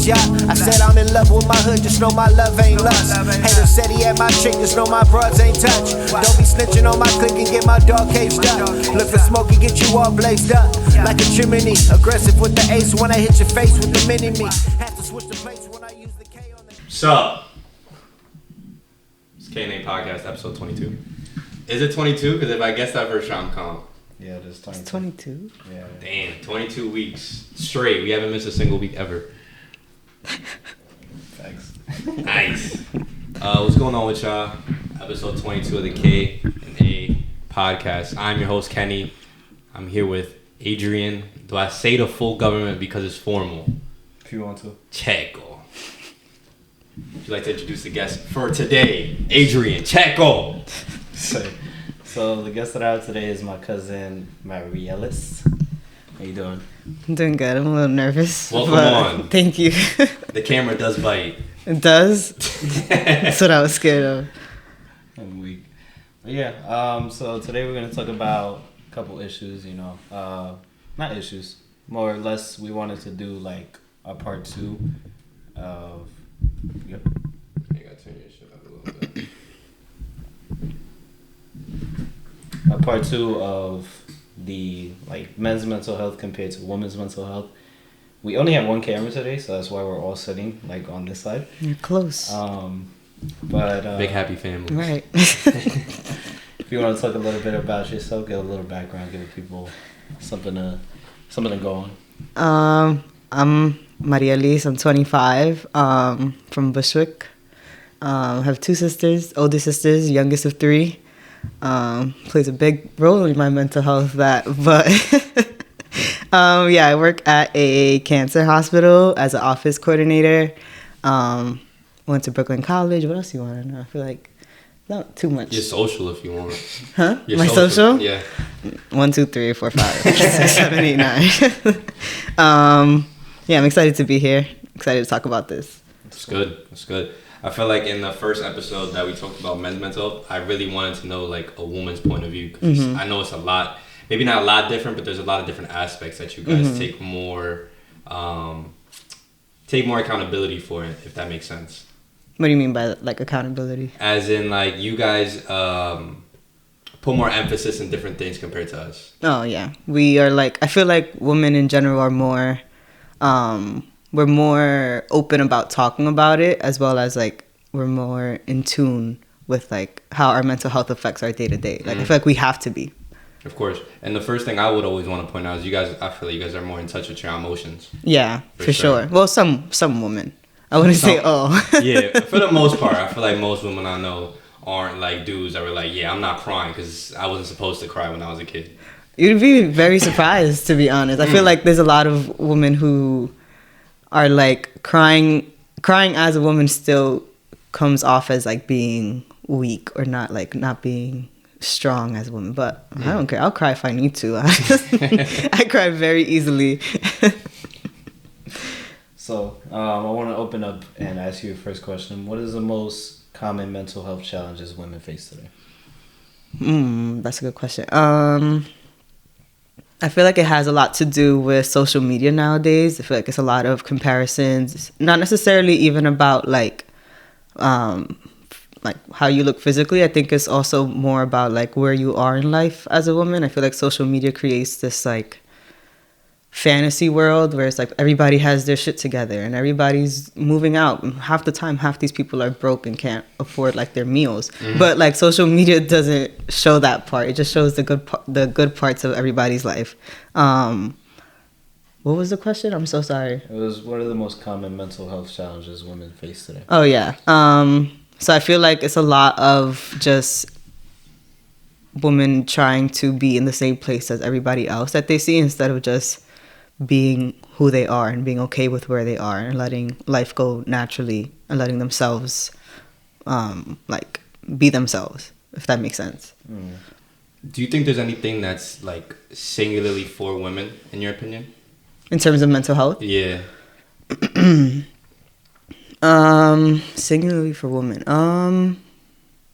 lust, yeah. I said I'm in love with my hood, just know my love ain't lust. Haters said he had my chick, just know my broads ain't touch. Don't be snitching on my clique and get my dog caged up. Look for smoke and get you all blazed up like a chimney. Aggressive with the ace when I hit your face with the mini-me. Have to switch the place when I use the K on the... Sup? It's K&A Podcast, episode 22. Is it 22? Because if I guess that first round, I'm calm. Yeah, it is 22. It's 22? Yeah. Damn, 22 weeks straight. We haven't missed a single week ever. Thanks. Nice. What's going on with y'all? Episode 22 of the K&A Podcast. I'm your host, Kenny. I'm here with Adrian. Do I say the full government because it's formal? If you want to. Checo. Would you like to introduce the guest for today? Adrian Checo. So the guest that I have today is my cousin Mariellys. How you doing? I'm doing good. I'm a little nervous. Welcome on. Thank you. The camera does bite. It does? That's what I was scared of. I'm weak. But yeah, so today we're going to talk about a couple issues, not issues. More or less, we wanted to do like a part 2 of... Yep. You gotta turn your shit up a little bit. A part 2 of the like men's mental health compared to women's mental health. We only have one camera today, so that's why we're all sitting like on this side. You're close. But Big happy family. Right. If you want to talk a little bit about yourself, get a little background, give people something to go on. I'm Mariellys. I'm 25. From Bushwick. I have 2 sisters, older sisters, youngest of 3. Plays a big role in my mental health. I work at a cancer hospital as an office coordinator. Went to Brooklyn College. What else do you want to know? I feel like not too much. You're social if you want. Huh? You're My social? Yeah. 1, 2, 3, 4, 5, 6, 7, 8, 9. Yeah, I'm excited to be here. Excited to talk about this. That's good. That's good. I feel like in the first episode that we talked about men's mental health, I really wanted to know like a woman's point of view. Cause I know it's a lot, maybe not a lot different, but there's a lot of different aspects that you guys take more accountability for it, if that makes sense. What do you mean by like accountability? As in like you guys put more emphasis in different things compared to us. Oh yeah, we are like, I feel like women in general are more, we're more open about talking about it, as well as like we're more in tune with like how our mental health affects our day to day. Like I feel like we have to be. Of course. And the first thing I would always want to point out is I feel like you guys are more in touch with your emotions. Yeah, for sure. Well, some women. I wouldn't say all. Yeah, for the most part, I feel like most women I know aren't like dudes that were like, yeah, I'm not crying because I wasn't supposed to cry when I was a kid. You'd be very surprised, to be honest. I feel like there's a lot of women who are like crying as a woman still comes off as like being weak or not being strong as a woman. But I don't care. I'll cry if I need to. I cry very easily. So, I want to open up and ask you a first question. What is the most common mental health challenges women face today? That's a good question. I feel like it has a lot to do with social media nowadays. I feel like it's a lot of comparisons, not necessarily even about like how you look physically. I think it's also more about like where you are in life as a woman. I feel like social media creates this like fantasy world where it's like everybody has their shit together and everybody's moving out. And half the time, half these people are broke and can't afford like their meals. But like social media doesn't show that part. It just shows the good parts of everybody's life. What was the question? I'm so sorry. It was, what are the most common mental health challenges women face today? Oh yeah. So I feel like it's a lot of just women trying to be in the same place as everybody else that they see, instead of just being who they are and being okay with where they are and letting life go naturally and letting themselves like be themselves, if that makes sense. Do you think there's anything that's like singularly for women in your opinion? In terms of mental health? Yeah. Singularly for women.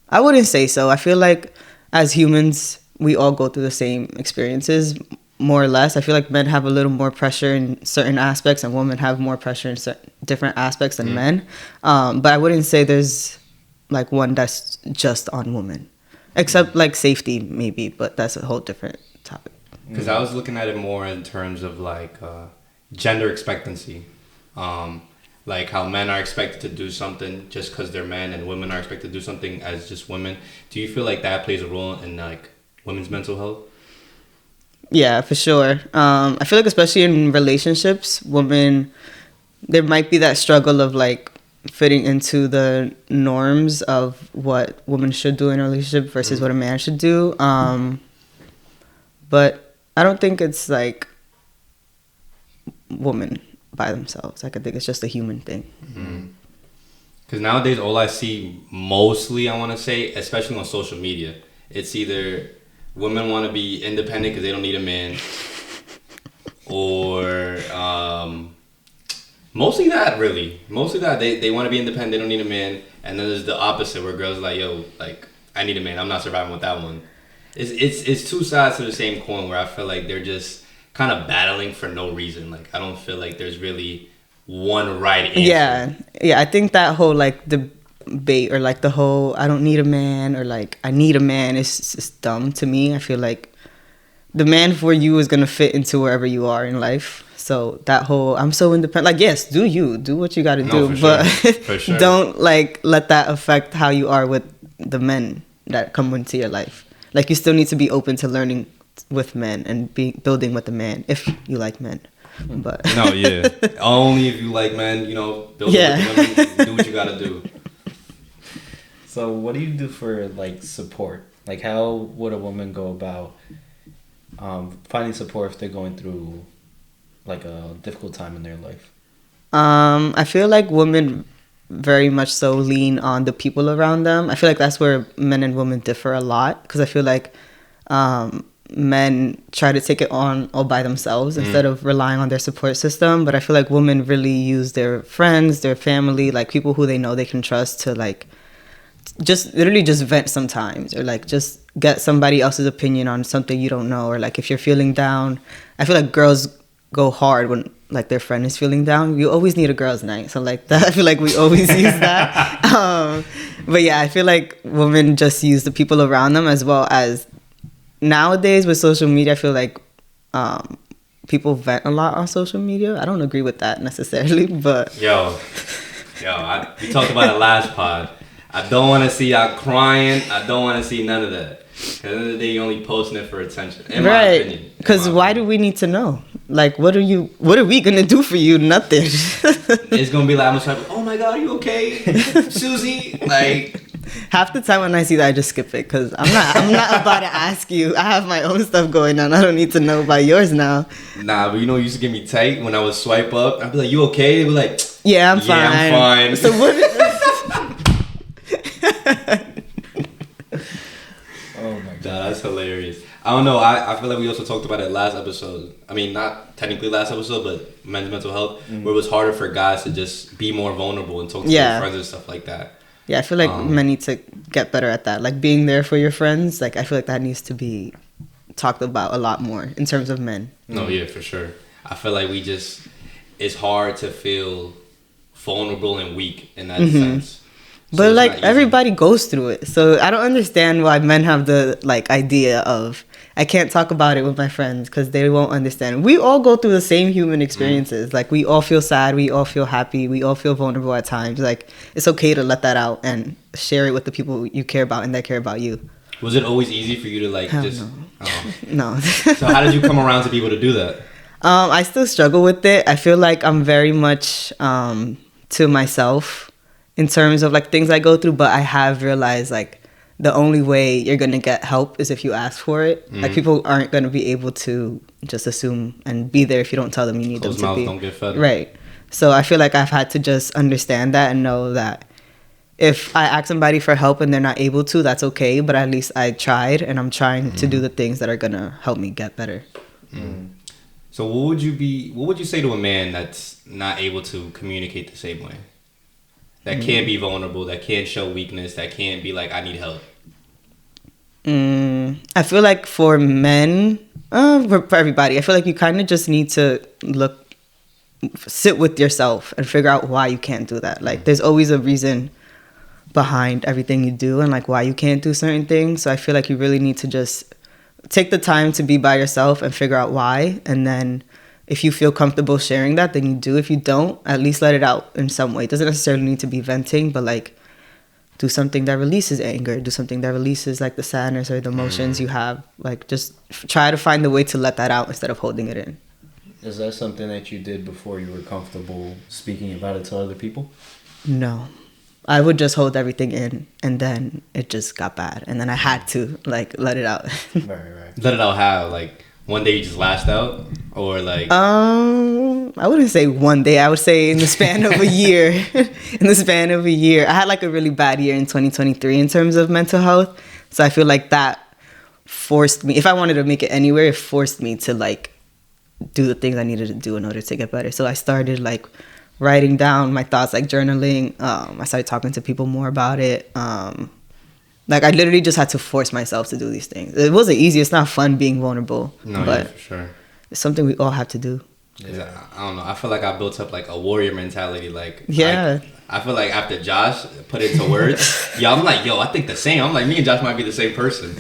I wouldn't say so. I feel like as humans, we all go through the same experiences. more or less. I feel like men have a little more pressure in certain aspects, and women have more pressure in different aspects than men. But I wouldn't say there's like one that's just on women, except like safety maybe, but that's a whole different topic. Because I was looking at it more in terms of like gender expectancy. Like how men are expected to do something just because they're men, and women are expected to do something as just women. Do you feel like that plays a role in like women's mental health? Yeah, for sure. I feel like especially in relationships, women, there might be that struggle of like fitting into the norms of what women should do in a relationship versus what a man should do. But I don't think it's like women by themselves. Like I think it's just a human thing. Because nowadays all I see mostly, I want to say, especially on social media, it's either women want to be independent because they don't need a man, or mostly that they want to be independent, they don't need a man. And then there's the opposite where girls are like, yo, like I need a man, I'm not surviving with that one. It's two sides to the same coin where I feel like they're just kind of battling for no reason. Like I don't feel like there's really one right answer. Yeah, I think that whole like debate or like the whole I don't need a man or like I need a man is just dumb to me. I feel like the man for you is gonna fit into wherever you are in life. So that whole I'm so independent, like yes, do what you gotta do, but sure. Don't like let that affect how you are with the men that come into your life. Like you still need to be open to learning with men and building with the man if you like men. But no, yeah, only if you like men, you know, build with the women, do what you gotta do. So what do you do for like support? Like how would a woman go about finding support if they're going through like a difficult time in their life? I feel like women very much so lean on the people around them. I feel like that's where men and women differ a lot, because I feel like men try to take it on all by themselves instead of relying on their support system. But I feel like women really use their friends, their family, like people who they know they can trust to like just literally just vent sometimes, or like just get somebody else's opinion on something you don't know. Or like if you're feeling down, I feel like girls go hard when like their friend is feeling down. You always need a girls' night, so like that I feel like we always use that. But yeah, I feel like women just use the people around them, as well as nowadays with social media. I feel like people vent a lot on social media. I don't agree with that necessarily, but we talked about it last pod. I don't want to see y'all crying. I don't want to see none of that. At the end of the day, you're only posting it for attention. In my opinion. Because why do we need to know? Like, what are we gonna do for you? Nothing. It's gonna be like, I'm just like, oh my god, are you okay, Susie? Like, half the time when I see that, I just skip it because I'm not about to ask you. I have my own stuff going on. I don't need to know about yours now. Nah, but you know, it used to get me tight when I would swipe up. I'd be like, you okay? They'd be like, yeah, I'm fine. Yeah, I'm fine. So what? Oh my god, that's hilarious. I don't know. I feel like we also talked about it last episode. I mean, not technically last episode, but men's mental health, where it was harder for guys to just be more vulnerable and talk to their friends and stuff like that. Yeah, I feel like men need to get better at that. Like being there for your friends. Like I feel like that needs to be talked about a lot more in terms of men. No, yeah, for sure. I feel like it's hard to feel vulnerable and weak in that sense. So but like everybody goes through it, so I don't understand why men have the like idea of I can't talk about it with my friends because they won't understand. We all go through the same human experiences. Like we all feel sad, we all feel happy, we all feel vulnerable at times. Like it's okay to let that out and share it with the people you care about and that care about you. Was it always easy for you to like just? No. No. So how did you come around to be able to do that? I still struggle with it. I feel like I'm very much to myself in terms of like things I go through, but I have realized like the only way you're gonna get help is if you ask for it. Like people aren't gonna be able to just assume and be there if you don't tell them you need them to be. Don't get fed. Right. So I feel like I've had to just understand that and know that if I ask somebody for help and they're not able to, that's okay. But at least I tried, and I'm trying to do the things that are gonna help me get better. So what would you say to a man that's not able to communicate the same way? That can't be vulnerable, that can't show weakness, that can't be like, I need help? I feel like for men, For everybody, I feel like you kind of just need to sit with yourself and figure out why you can't do that. Like, there's always a reason behind everything you do and like why you can't do certain things. So I feel like you really need to just take the time to be by yourself and figure out why. And then if you feel comfortable sharing that, then you do. If you don't, at least let it out in some way. It doesn't necessarily need to be venting, but like do something that releases anger, do something that releases like the sadness or the emotions you have. Like, just try to find a way to let that out instead of holding it in. Is that something that you did before you were comfortable speaking about it to other people? No. I would just hold everything in, and then it just got bad, and then I had to like let it out. Right. Let it out how? Like, one day you just lashed out? Or like... I wouldn't say one day. I would say in the span of a year. In the span of a year. I had like a really bad year in 2023 in terms of mental health. So I feel like that forced me, if I wanted to make it anywhere, it forced me to like do the things I needed to do in order to get better. So I started like writing down my thoughts, like journaling. I started talking to people more about it. Like, I literally just had to force myself to do these things. It wasn't easy. It's not fun being vulnerable. No, but yeah, for sure. It's something we all have to do. Yeah. I don't know. I feel like I built up like a warrior mentality. Like, yeah. I feel like after Josh put it into words, I'm like, I think the same. I'm like, me and Josh might be the same person.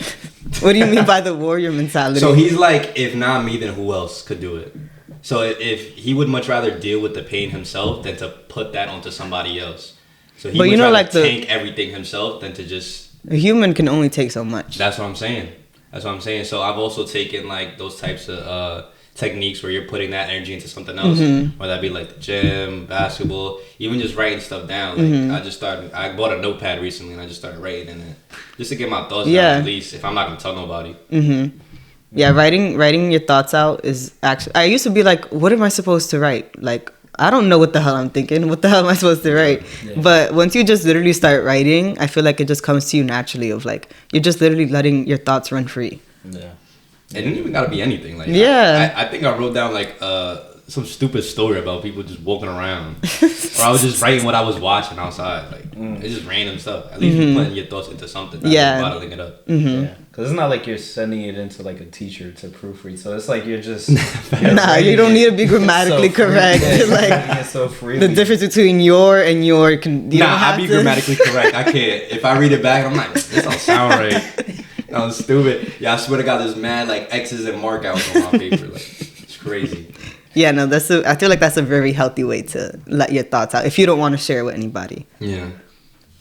What do you mean by the warrior mentality? So he's like, if not me, then who else could do it? So if he would much rather deal with the pain himself than to put that onto somebody else. So he would rather like tank everything himself than to just... A human can only take so much. That's what I'm saying. So I've also taken like those types of techniques where you're putting that energy into something else, whether that be like the gym, basketball, even just writing stuff down. Like I bought a notepad recently and I just started writing in it just to get my thoughts down, at least if I'm not gonna tell nobody. Yeah, writing your thoughts out is actually... I used to be like, what am I supposed to write? Like, I don't know what the hell I'm thinking. What the hell am I supposed to write? Yeah. But once you just literally start writing, I feel like it just comes to you naturally of like, you're just literally letting your thoughts run free. Yeah. It didn't even gotta be anything. Like, yeah. I think I wrote down like some stupid story about people just walking around. Or I was just writing what I was watching outside. Like, it's just random stuff. At least you're putting your thoughts into something. Not bottling it up. Yeah. Because it's not like you're sending it into like a teacher to proofread. So it's like you're just... Nah, you don't need to be grammatically correct. Like, so the difference between your and your... I'll be grammatically correct. I can't. If I read it back, I'm like, this don't sound right. That was stupid. Yeah, I swear to God, there's mad like X's and mark outs on my paper. Like, it's crazy. Yeah, no, I feel like that's a very healthy way to let your thoughts out if you don't want to share with anybody. Yeah.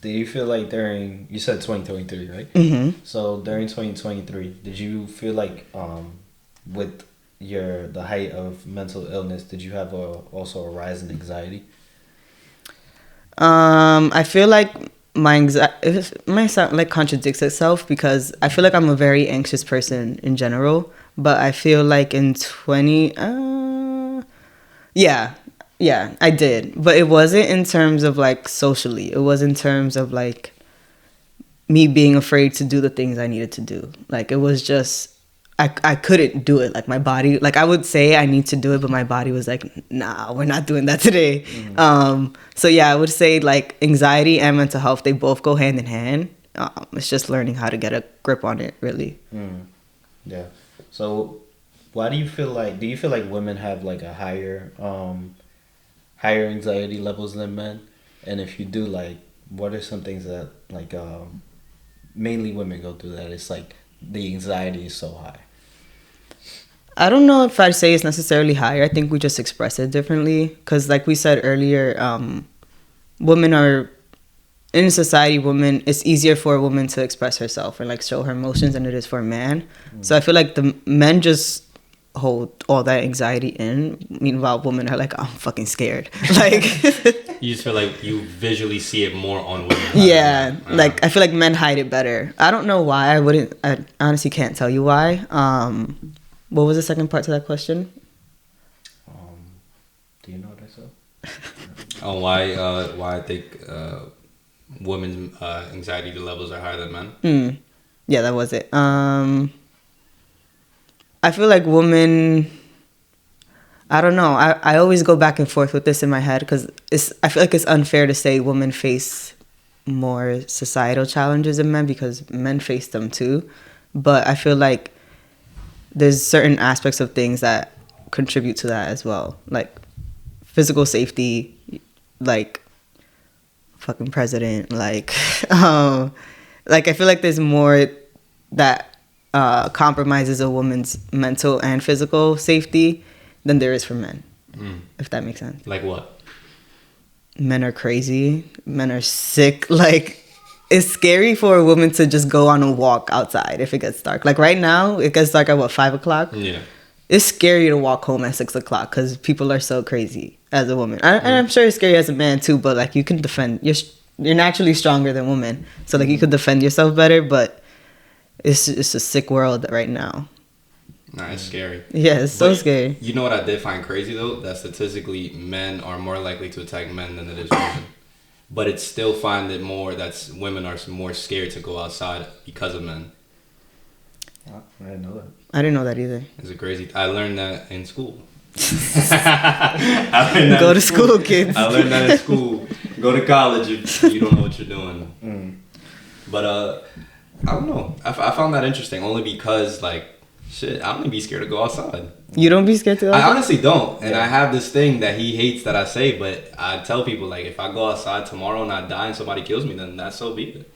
Do you feel like you said 2023, right? Mm-hmm. So during 2023, did you feel like with the height of mental illness, did you have also a rise in anxiety? I feel like my anxiety, it might sound like contradicts itself because I feel like I'm a very anxious person in general, but I feel like in yeah, I did. But it wasn't in terms of like socially. It was in terms of like me being afraid to do the things I needed to do. Like, it was just, I couldn't do it. Like, my body, like I would say I need to do it, but my body was like, nah, we're not doing that today. So yeah, I would say like anxiety and mental health, they both go hand in hand. It's just learning how to get a grip on it, really. Yeah. So do you feel like women have like a higher anxiety levels than men? And if you do, like, what are some things that like mainly women go through that it's like the anxiety is so high? I don't know if I'd say it's necessarily higher. I think we just express it differently because, like we said earlier, women are in society. It's easier for a woman to express herself and like show her emotions than it is for a man. So I feel like the men just hold all that anxiety in. Meanwhile, women are like, I'm fucking scared. Like, you just feel like you visually see it more on women. Yeah, like I feel like men hide it better. I don't know why. I honestly can't tell you why. What was the second part to that question? Do you know what I said? Why I think women's anxiety levels are higher than men? Yeah, that was it. I feel like women, I don't know. I always go back and forth with this in my head because I feel like it's unfair to say women face more societal challenges than men because men face them too. But I feel like there's certain aspects of things that contribute to that as well, like physical safety, like fucking president, like like I feel like there's more that compromises a woman's mental and physical safety than there is for men, if that makes sense. Like what? Men are crazy, men are sick. Like, it's scary for a woman to just go on a walk outside if it gets dark. Like right now, it gets dark at what, 5 o'clock? Yeah. It's scary to walk home at 6 o'clock because people are so crazy as a woman. And I'm sure it's scary as a man too, but like you can defend, you're naturally stronger than women. So like you could defend yourself better, but it's a sick world right now. Nah, it's scary. Yeah, it's so scary. You know what I did find crazy though? That statistically men are more likely to attack men than it is women. But it's still find it more that's women are more scared to go outside because of men. I didn't know that. I didn't know that either. It's a crazy. I learned that in school. I learned that Go to school, kids. I learned that in school. Go to college if you don't know what you're doing. But I don't know. I found that interesting only because like shit. I don't even be scared to go outside. You don't be scared to go outside? I honestly don't. And I have this thing that he hates that I say, but I tell people like if I go outside tomorrow and I die and somebody kills me, then that's so be it.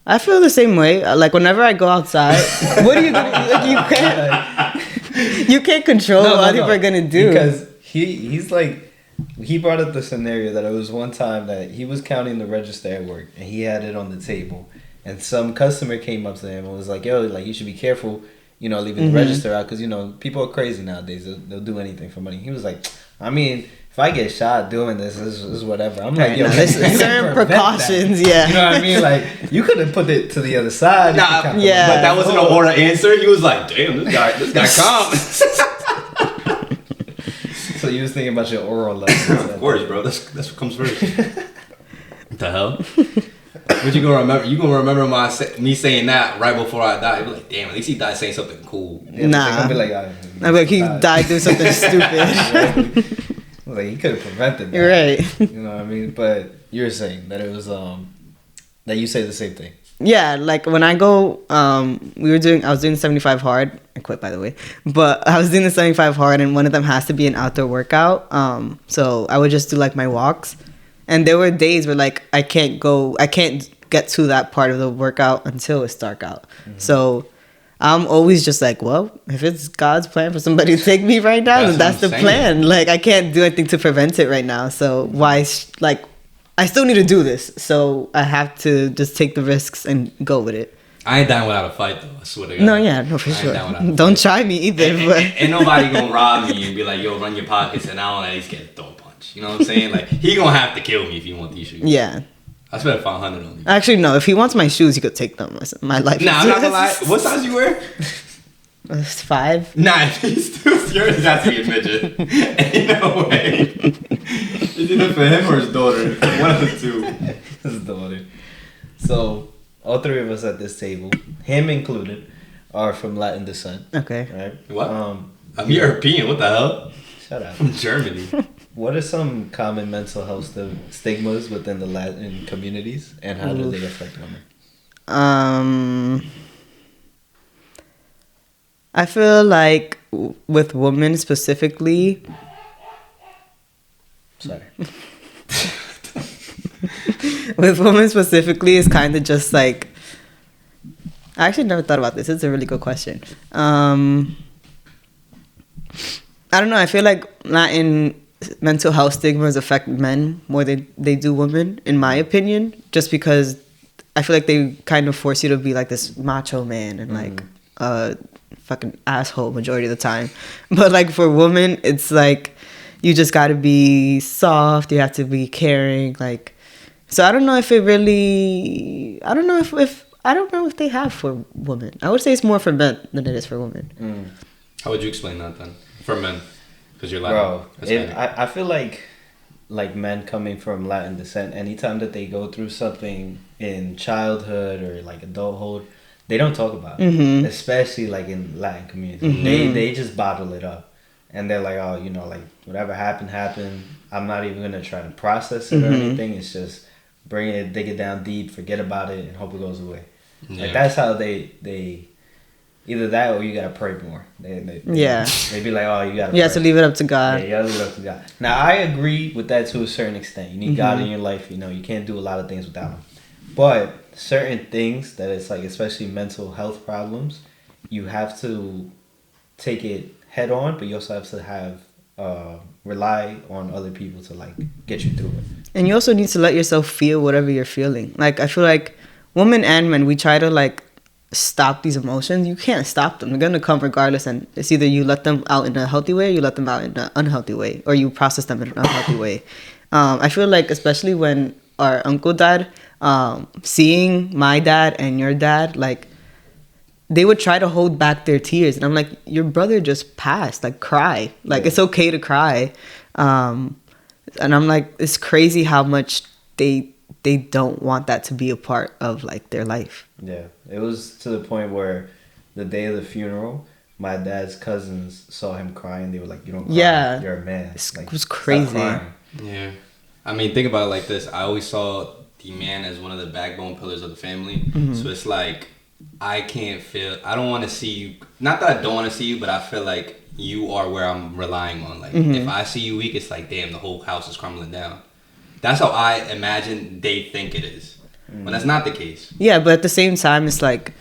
I feel the same way. Like whenever I go outside, what are you gonna like? You can't control what other people are gonna do. Because he's like, he brought up the scenario that it was one time that he was counting the register at work and he had it on the table, and some customer came up to him and was like, "Yo, like you should be careful, you know, leaving the register out because you know people are crazy nowadays. They'll do anything for money." He was like, "I mean, if I get shot doing this, is whatever." I'm like, "Yo, there's certain precautions, yeah." You know what I mean? Like you could have put it to the other side. Nah, yeah. But that wasn't an order answer. He was like, "Damn, this guy calm." So you was thinking about your oral lessons. Of course, bro. That's what comes first. What the hell? What you gonna remember? You gonna remember me saying that right before I died? You're like, damn, at least he died saying something cool. Yeah, nah. I'll be like, I'm like, he died doing something stupid. Like he could have prevented that. You're right. You know what I mean? But you're saying that it was that you say the same thing. Yeah, like when I go, I was doing 75 hard. I quit, by the way. But I was doing the 75 hard, and one of them has to be an outdoor workout. So I would just do like my walks. And there were days where like I can't get to that part of the workout until it's dark out. So I'm always just like, well, if it's God's plan for somebody to take me right now, then that's the plan. Like I can't do anything to prevent it right now. So why, like, I still need to do this. So I have to just take the risks and go with it. I ain't down without a fight though. I swear to God. No, for sure. Don't try me either. Ain't nobody gonna rob me and be like, yo, run your pockets and I don't at least get a throw punch. You know what I'm saying? Like he gonna have to kill me if you want these shoes. Yeah. I spent $500 on these. Actually, no. If he wants my shoes, he could take them. My life. Nah, I'm not gonna lie. What size you wear? It's 5. Nah, yours has to be a midget. Ain't no way. It's either for him or his daughter. One of the two. His daughter. So all three of us at this table, him included, are from Latin descent. Okay. Right? What? I'm European. What the hell? Shut up. From Germany. What are some common mental health stigmas within the Latin communities, and how do they affect women? I feel like with women specifically. Sorry. With women specifically, it's kind of just like. I actually never thought about this. It's a really good question. I don't know. I feel like Latin mental health stigmas affect men more than they do women, in my opinion, just because I feel like they kind of force you to be like this macho man and like a fucking asshole majority of the time. But like for women, it's like you just got to be soft, you have to be caring, like. So I don't know if it really, I don't know if they have for women. I would say it's more for men than it is for women. How would you explain that then for men? Because you're Latin. Bro, I feel like men coming from Latin descent, anytime that they go through something in childhood or like adulthood, they don't talk about it. Especially like in Latin communities. They just bottle it up. And they're like, oh, you know, like whatever happened. I'm not even going to try to process it or anything. It's just bring it, dig it down deep, forget about it, and hope it goes away. Yeah. Like that's how they Either that or you gotta pray more. They be like, oh, you gotta. You have to leave it up to God. Yeah, you gotta leave it up to God. Now I agree with that to a certain extent. You need God in your life. You know, you can't do a lot of things without Him. But certain things that it's like, especially mental health problems, you have to take it head on, but you also have to have rely on other people to like get you through it. And you also need to let yourself feel whatever you're feeling. Like I feel like women and men, we try to like stop these emotions. You can't stop them. They're gonna come regardless, and it's either you let them out in a healthy way or you let them out in an unhealthy way, or you process them in an unhealthy way. I feel like especially when our uncle died, seeing my dad and your dad, like they would try to hold back their tears, and I'm like, your brother just passed, like cry, like it's okay to cry. And I'm like, it's crazy how much they don't want that to be a part of like their life. Yeah, it was to the point where the day of the funeral, my dad's cousins saw him crying. They were like, "You don't cry. Yeah, you're a man." Like, it was crazy. Yeah, I mean, think about it like this. I always saw the man as one of the backbone pillars of the family. So it's like I don't want to see you. Not that I don't want to see you, but I feel like you are where I'm relying on. Like if I see you weak, it's like, damn, the whole house is crumbling down. That's how I imagine they think it is. When that's not the case. Yeah, but at the same time, it's like,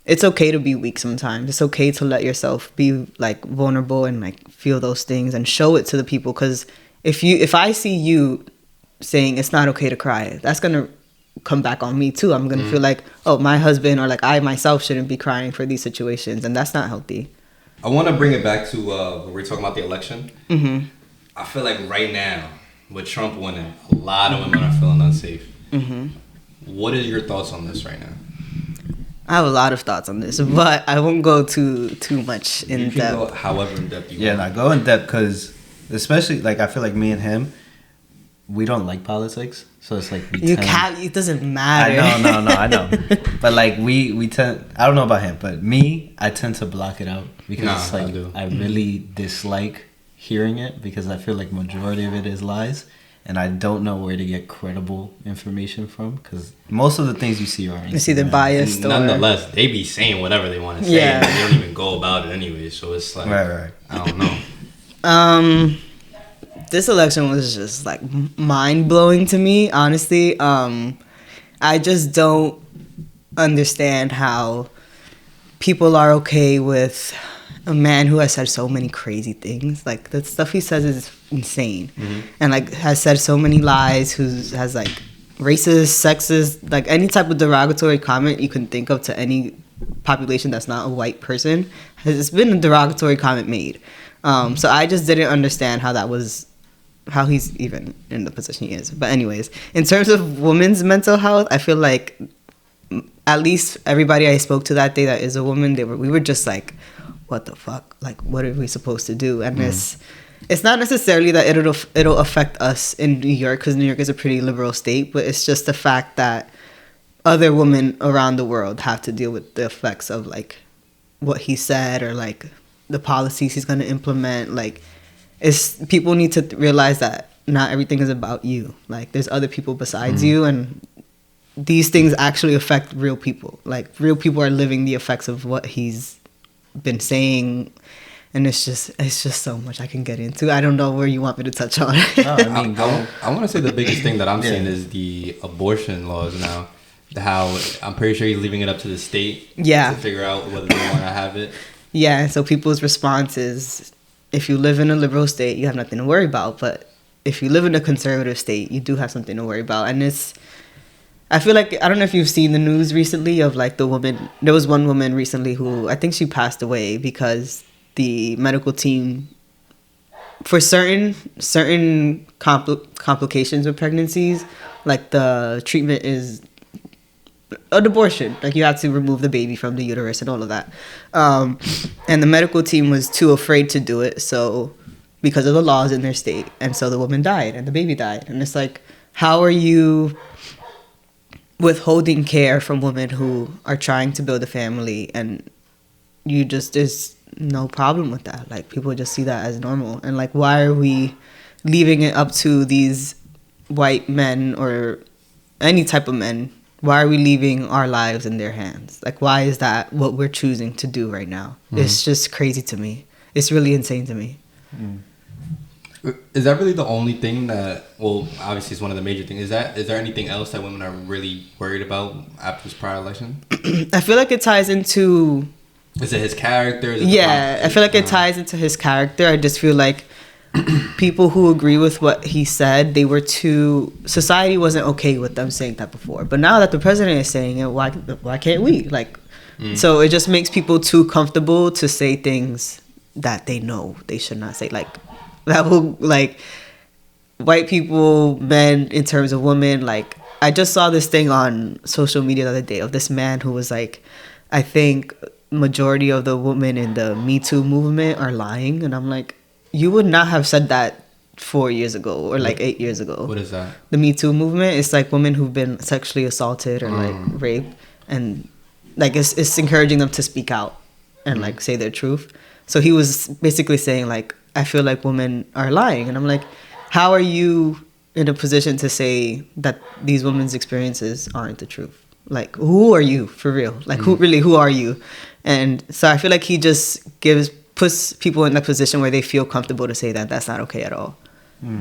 it's okay to be weak sometimes. It's okay to let yourself be like vulnerable and like feel those things and show it to the people. Because if I see you saying it's not okay to cry, that's going to come back on me too. I'm going to feel like, oh, my husband or like I myself shouldn't be crying for these situations. And that's not healthy. I want to bring it back to when we were talking about the election. I feel like right now, with Trump winning, a lot of women are feeling unsafe. What are your thoughts on this right now? I have a lot of thoughts on this, but I won't go too much in depth. You can go however in depth you want. Yeah, go in depth because, especially like I feel like me and him, we don't like politics, so it's like it doesn't matter. I know, but like we tend. I don't know about him, but me, I tend to block it out because it's like I really dislike hearing it because I feel like majority of it is lies. And I don't know where to get credible information from because most of the things you see are it's either biased or... Nonetheless, they be saying whatever they want to say. Yeah. And they don't even go about it anyway. So it's like... Right. I don't know. This election was just like mind-blowing to me, honestly. I just don't understand how people are okay with a man who has said so many crazy things. Like the stuff he says is insane, and like has said so many lies. Who has like racist, sexist, like any type of derogatory comment you can think of to any population that's not a white person. It's been a derogatory comment made. So I just didn't understand how he's even in the position he is. But anyways, in terms of women's mental health, I feel like at least everybody I spoke to that day that is a woman, we were just like, what the fuck? Like, what are we supposed to do? And it's not necessarily that it'll affect us in New York, because New York is a pretty liberal state, but it's just the fact that other women around the world have to deal with the effects of like what he said or like the policies he's going to implement. Like, people need to realize that not everything is about you. Like, there's other people besides you, and these things actually affect real people. Like, real people are living the effects of what he's been saying, and it's just so much I can get into. I don't know where you want me to touch on. I want to say the biggest thing that I'm seeing is the abortion laws now. How I'm pretty sure he's leaving it up to the state to figure out whether they want to have it. Yeah, so people's response is, if you live in a liberal state, you have nothing to worry about. But if you live in a conservative state, you do have something to worry about. And I feel like, I don't know if you've seen the news recently of like the woman. There was one woman recently who, I think she passed away because the medical team, for certain complications with pregnancies, like the treatment is an abortion. Like, you have to remove the baby from the uterus and all of that. And the medical team was too afraid to do it, so because of the laws in their state. And so the woman died and the baby died. And it's like, how are you withholding care from women who are trying to build a family, and there's no problem with that? Like, people just see that as normal. And like, why are we leaving it up to these white men or any type of men Why are we leaving our lives in their hands? Like, why is that what we're choosing to do right now? It's just crazy to me. It's really insane to me. Is that really the only thing that? Well, obviously, it's one of the major things. Is there anything else that women are really worried about after this prior election? I feel like it ties into. Is it his character? Is it I feel like it ties into his character. I just feel like people who agree with what he said, society wasn't okay with them saying that before. But now that the president is saying it, why can't we? Like, so it just makes people too comfortable to say things that they know they should not say. Like, that will, like, white people, men, in terms of women. Like, I just saw this thing on social media the other day of this man who was like, I think majority of the women in the Me Too movement are lying. And I'm like, you would not have said that 4 years ago or like 8 years ago. What is that? The Me Too movement is like women who've been sexually assaulted or like raped, and like it's encouraging them to speak out and like say their truth. So he was basically saying like, I feel like women are lying. And I'm like, how are you in a position to say that these women's experiences aren't the truth? Like, who are you for real? Like, who are you? And so I feel like he just puts people in that position where they feel comfortable to say that that's not okay at all. Yeah.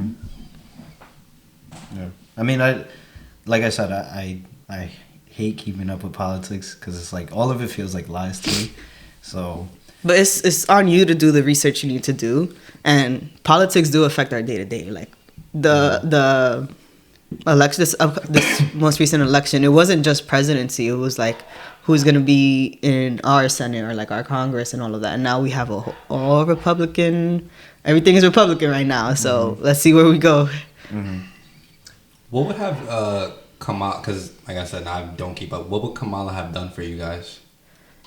I mean, like I said, I hate keeping up with politics because it's like all of it feels like lies to me. So, but it's on you to do the research you need to do, and politics do affect our day to day. Like the election, this most recent election, it wasn't just presidency. It was like who's gonna be in our Senate or like our Congress and all of that. And now we have all Republican. Everything is Republican right now. So let's see where we go. What would have Kamala? Because like I said, I don't keep up. What would Kamala have done for you guys?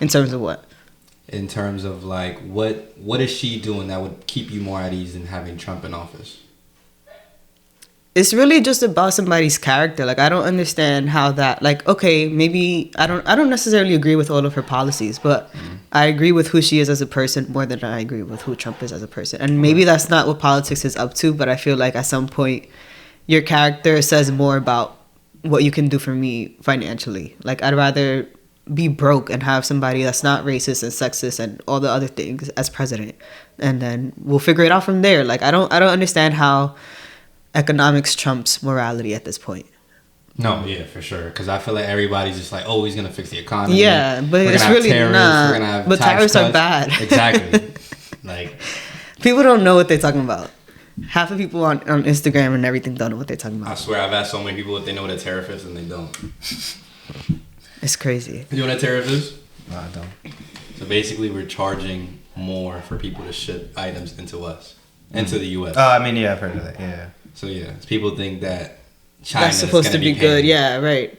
In terms of what? In terms of like what is she doing that would keep you more at ease than having Trump in office? It's really just about somebody's character. Like, I don't understand how that, like, okay, maybe I don't necessarily agree with all of her policies, but I agree with who she is as a person more than I agree with who Trump is as a person. And maybe that's not what politics is up to, but I feel like at some point your character says more about what you can do for me financially. Like, I'd rather be broke and have somebody that's not racist and sexist and all the other things as president, and then we'll figure it out from there. Like, I don't understand how economics trumps morality at this point. No, yeah, for sure. Because I feel like everybody's just like, oh, he's gonna fix the economy. Yeah, but it's really not. We're gonna have but tariffs are bad. Exactly. Like, people don't know what they're talking about. Half of people on Instagram and everything don't know what they're talking about. I swear, I've asked so many people if they know what a tariff is, and they don't. It's crazy. You know what a tariff is? No, I don't. So basically, we're charging more for people to ship items into the U.S. Oh, I mean, yeah, I've heard of that. Yeah. So yeah, people think that China That's supposed is to be paying. good. Yeah, right.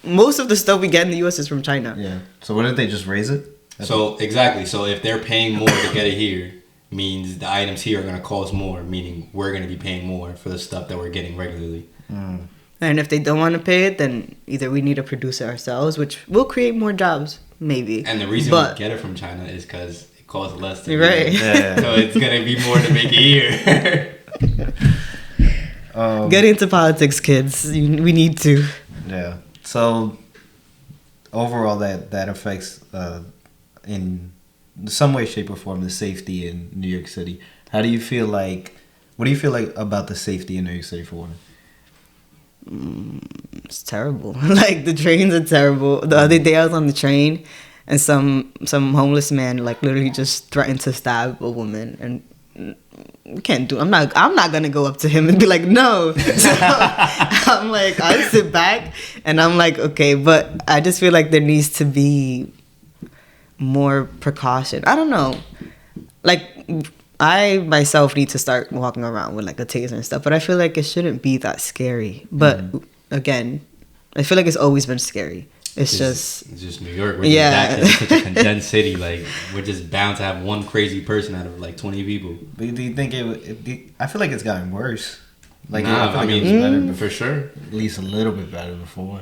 Most of the stuff we get in the U.S. is from China. Yeah. So why didn't they just raise it? So exactly. So if they're paying more to get it here, means the items here are going to cost more, meaning we're going to be paying more for the stuff that we're getting regularly. And if they don't want to pay it, then either we need to produce it ourselves, which will create more jobs, maybe. And the reason we get it from China is because it costs less to right. Yeah. So it's going to be more to make it here. Get into politics, kids. We need to. Yeah. So overall, that affects in some way, shape, or form the safety in New York City. What do you feel like about the safety in New York City for women? It's terrible. Like, the trains are terrible. The other day I was on the train and some homeless man like literally just threatened to stab a woman, and can't do. I'm not gonna go up to him and be like, no. So I'm like, I sit back and I'm like, okay, but I just feel like there needs to be more precaution. I don't know. Like, I myself need to start walking around with like a taser and stuff, but I feel like it shouldn't be that scary. But again, I feel like it's always been scary. It's just New York. It's such a condensed city. Like, we're just bound to have one crazy person out of like 20 people. But do you think I feel like it's gotten worse. Like, I mean, it was better before, for sure. at least a little bit better before.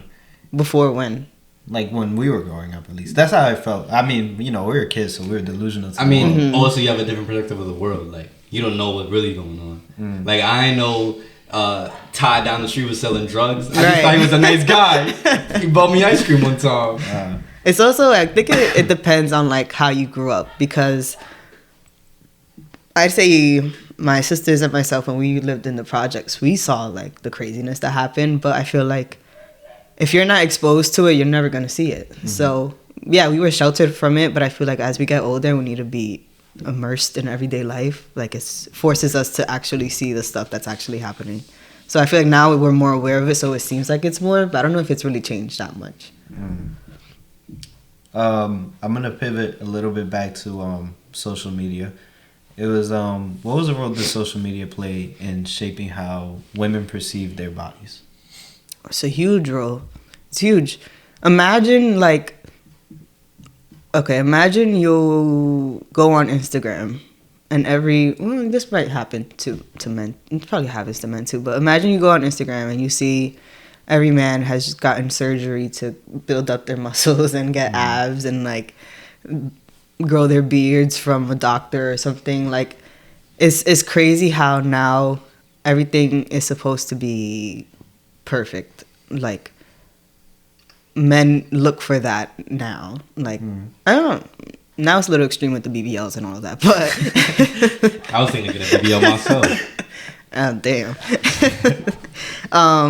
Before when? Like when we were growing up, at least. That's how I felt. I mean, we were kids, so we were delusional. I mean, also you have a different perspective of the world. Like, you don't know what's really going on. Like, I know Ty down the street was selling drugs. I just Right. thought he was a nice guy. He bought me ice cream one time. It's also, I think it depends on like how you grew up, because I'd say my sisters and myself, when we lived in the projects, we saw like the craziness that happened, but I feel like if you're not exposed to it, you're never going to see it. So yeah, we were sheltered from it, but I feel like as we get older, we need to be immersed in everyday life. Like it forces us to actually see the stuff that's actually happening. So I feel like now we're more aware of it, so it seems like it's more, but I don't know if it's really changed that much. I'm gonna pivot a little bit back to social media. It was what was the role that social media play in shaping how women perceive their bodies? It's a huge role. It's huge. Imagine imagine you go on Instagram and this might happen to men. It probably happens to men too, but imagine you go on Instagram and you see every man has just gotten surgery to build up their muscles and get abs and like grow their beards from a doctor or something. Like it's crazy how now everything is supposed to be perfect. Like men look for that now. Like I don't know. Now it's a little extreme with the BBLs and all of that, but I was thinking of a BBL myself. Oh, damn.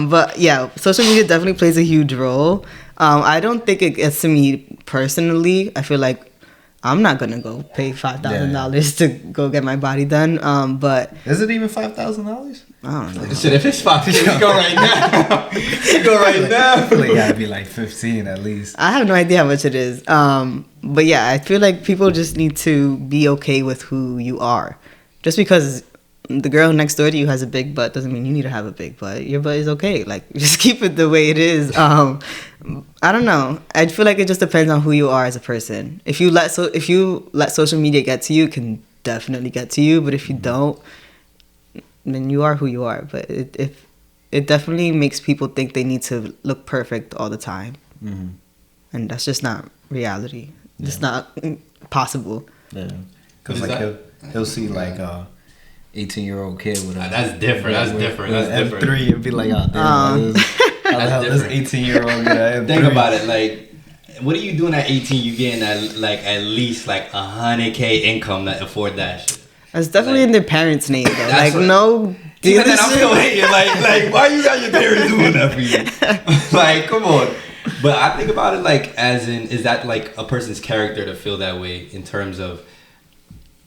But yeah, social media definitely plays a huge role. I don't think it gets to me personally. I feel like I'm not gonna go pay $5,000 to go get my body done. But is it even $5,000? I don't know. Shit, if it's $5, go right now. Go right now. I feel like it gotta be like 15 at least. I have no idea how much it is. But yeah, I feel like people just need to be okay with who you are. Just because the girl next door to you has a big butt doesn't mean you need to have a big butt. Your butt is okay. Like, just keep it the way it is. I don't know. I feel like it just depends on who you are as a person. If you let social media get to you, it can definitely get to you. But if you don't, then you are who you are. But it definitely makes people think they need to look perfect all the time. And that's just not reality. It's not possible. Yeah. Because like he'll see like 18-year-old kid with a that's different. That's different. That's different. M3 and be like, oh damn, how the hell this 18-year-old get an M3? Think about it. Like, what are you doing at 18? You getting at least like $100K income that afford that shit. That's definitely in their parents' name though. Like what, no. Even then, I'm still hating. Like, why you got your parents doing that for you? Like, come on. But I think about it like, as in, is that like a person's character to feel that way in terms of,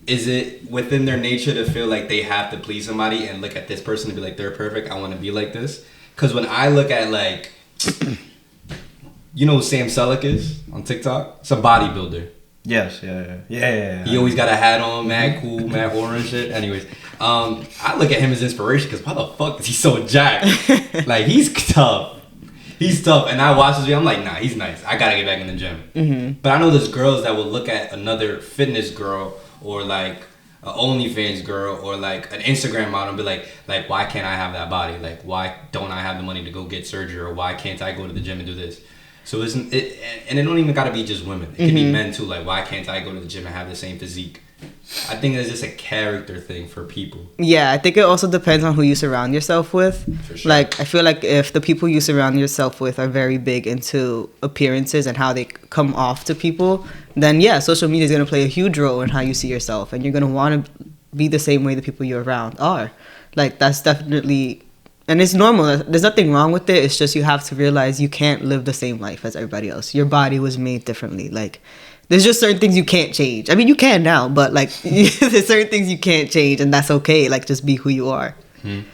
is it within their nature to feel like they have to please somebody and look at this person and be like, they're perfect, I want to be like this? Because when I look at like, you know who Sam Selleck is on TikTok? It's a bodybuilder. Yes, yeah. He always got a hat on, mad cool, mad orange shit. Anyways, I look at him as inspiration because why the fuck is he so jacked? Like, he's tough. He's tough, and I watch this video, I'm like, nah, he's nice. I gotta get back in the gym. But I know there's girls that will look at another fitness girl or like an OnlyFans girl or like an Instagram model and be like, why can't I have that body? Like, why don't I have the money to go get surgery? Or why can't I go to the gym and do this? So isn't it? And it don't even gotta be just women. It can be men too. Like, why can't I go to the gym and have the same physique? I think it's just a character thing for people. Yeah, I think it also depends on who you surround yourself with. For sure. Like, I feel like if the people you surround yourself with are very big into appearances and how they come off to people, then yeah, social media is going to play a huge role in how you see yourself. And you're going to want to be the same way the people you're around are. Like, that's definitely... And it's normal. There's nothing wrong with it. It's just you have to realize you can't live the same life as everybody else. Your body was made differently. Like... There's just certain things you can't change. I mean, you can now, but like, there's certain things you can't change, and that's okay. Like, just be who you are. And